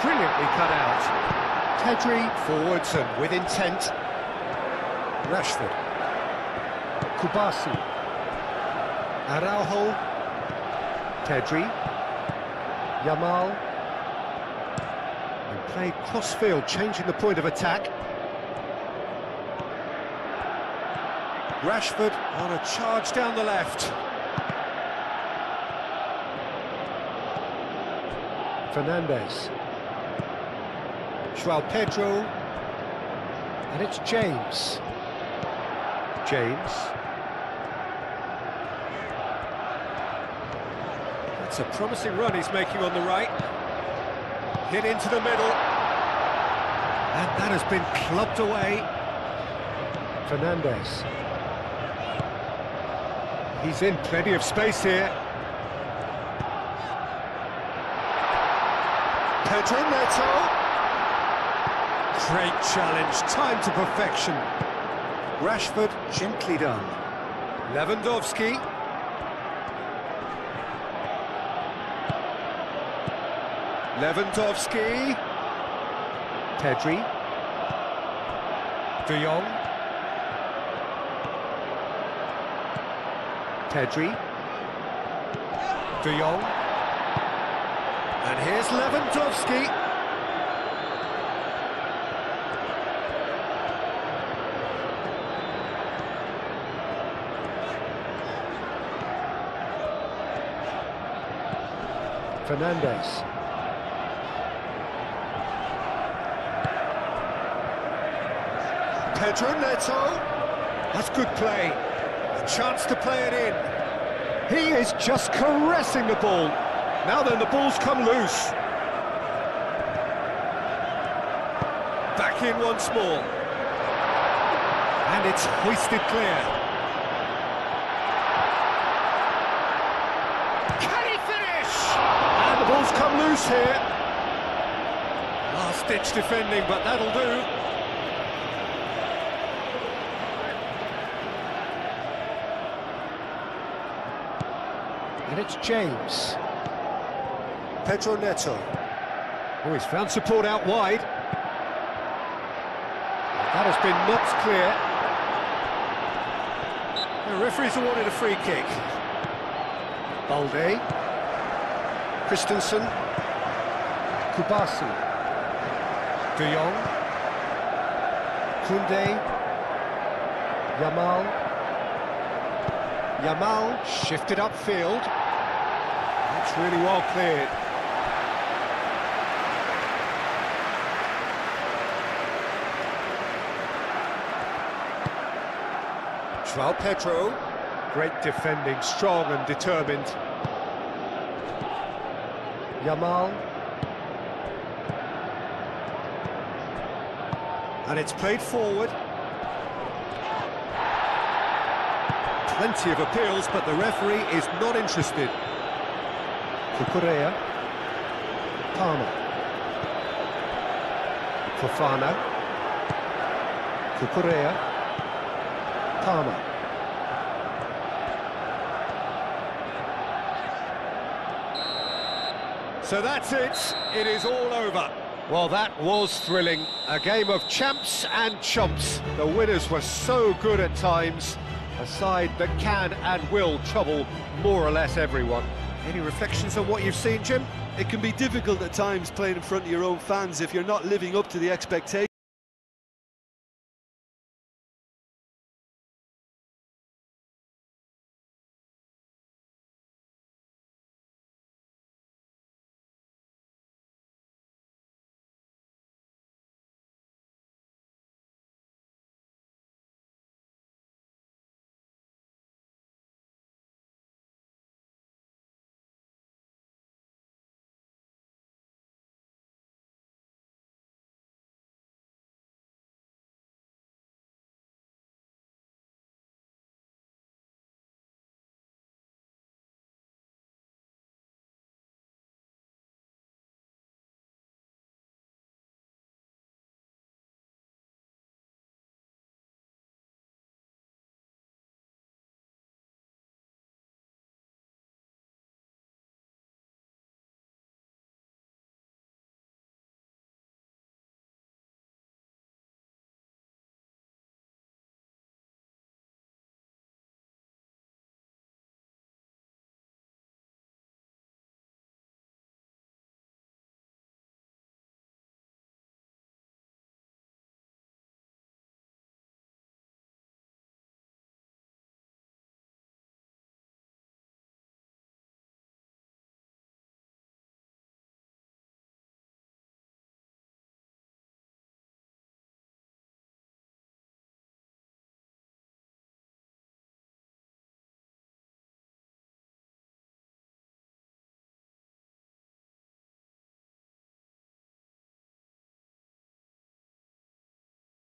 A: Brilliantly cut out. Pedri forwards and with intent. Rashford. Kubasi. Araujo. Pedri. Yamal. And played cross-field, changing the point of attack. Rashford on a charge down the left. Fernandes. João Pedro. And it's James. James. That's a promising run he's making on the right. Hit into the middle. And that has been clubbed away. Fernandes. He's in plenty of space here. Pedro Neto. Great challenge, time to perfection. Rashford, gently done. Lewandowski. Lewandowski. Pedri. De Jong. Pedri. De Jong. And here's Lewandowski. Fernandes. Pedro Neto. That's good play. A chance to play it in. He is just caressing the ball. Now then, the ball's come loose. Back in once more. And it's hoisted clear. Can he finish? And the ball's come loose here. Last-ditch defending, but that'll do. And it's James. Pedro Neto. Oh, he's found support out wide. That has been knocked clear. The referee's awarded a free kick. Balde. Christensen. Kubasi. De Jong. Koundé. Yamal. Yamal shifted upfield. That's really well cleared. João Pedro. Great defending, strong and determined. Yamal. And it's played forward. Plenty of appeals, but the referee is not interested. Cucurella. Palmer. Fofana. Cucurella. Palmer. So that's it. It is all over. Well, that was thrilling. A game of champs and chumps. The winners were so good at times. A side that can and will trouble more or less everyone. Any reflections on what you've seen, Jim?
B: It can be difficult at times playing in front of your own fans if you're not living up to the expectations.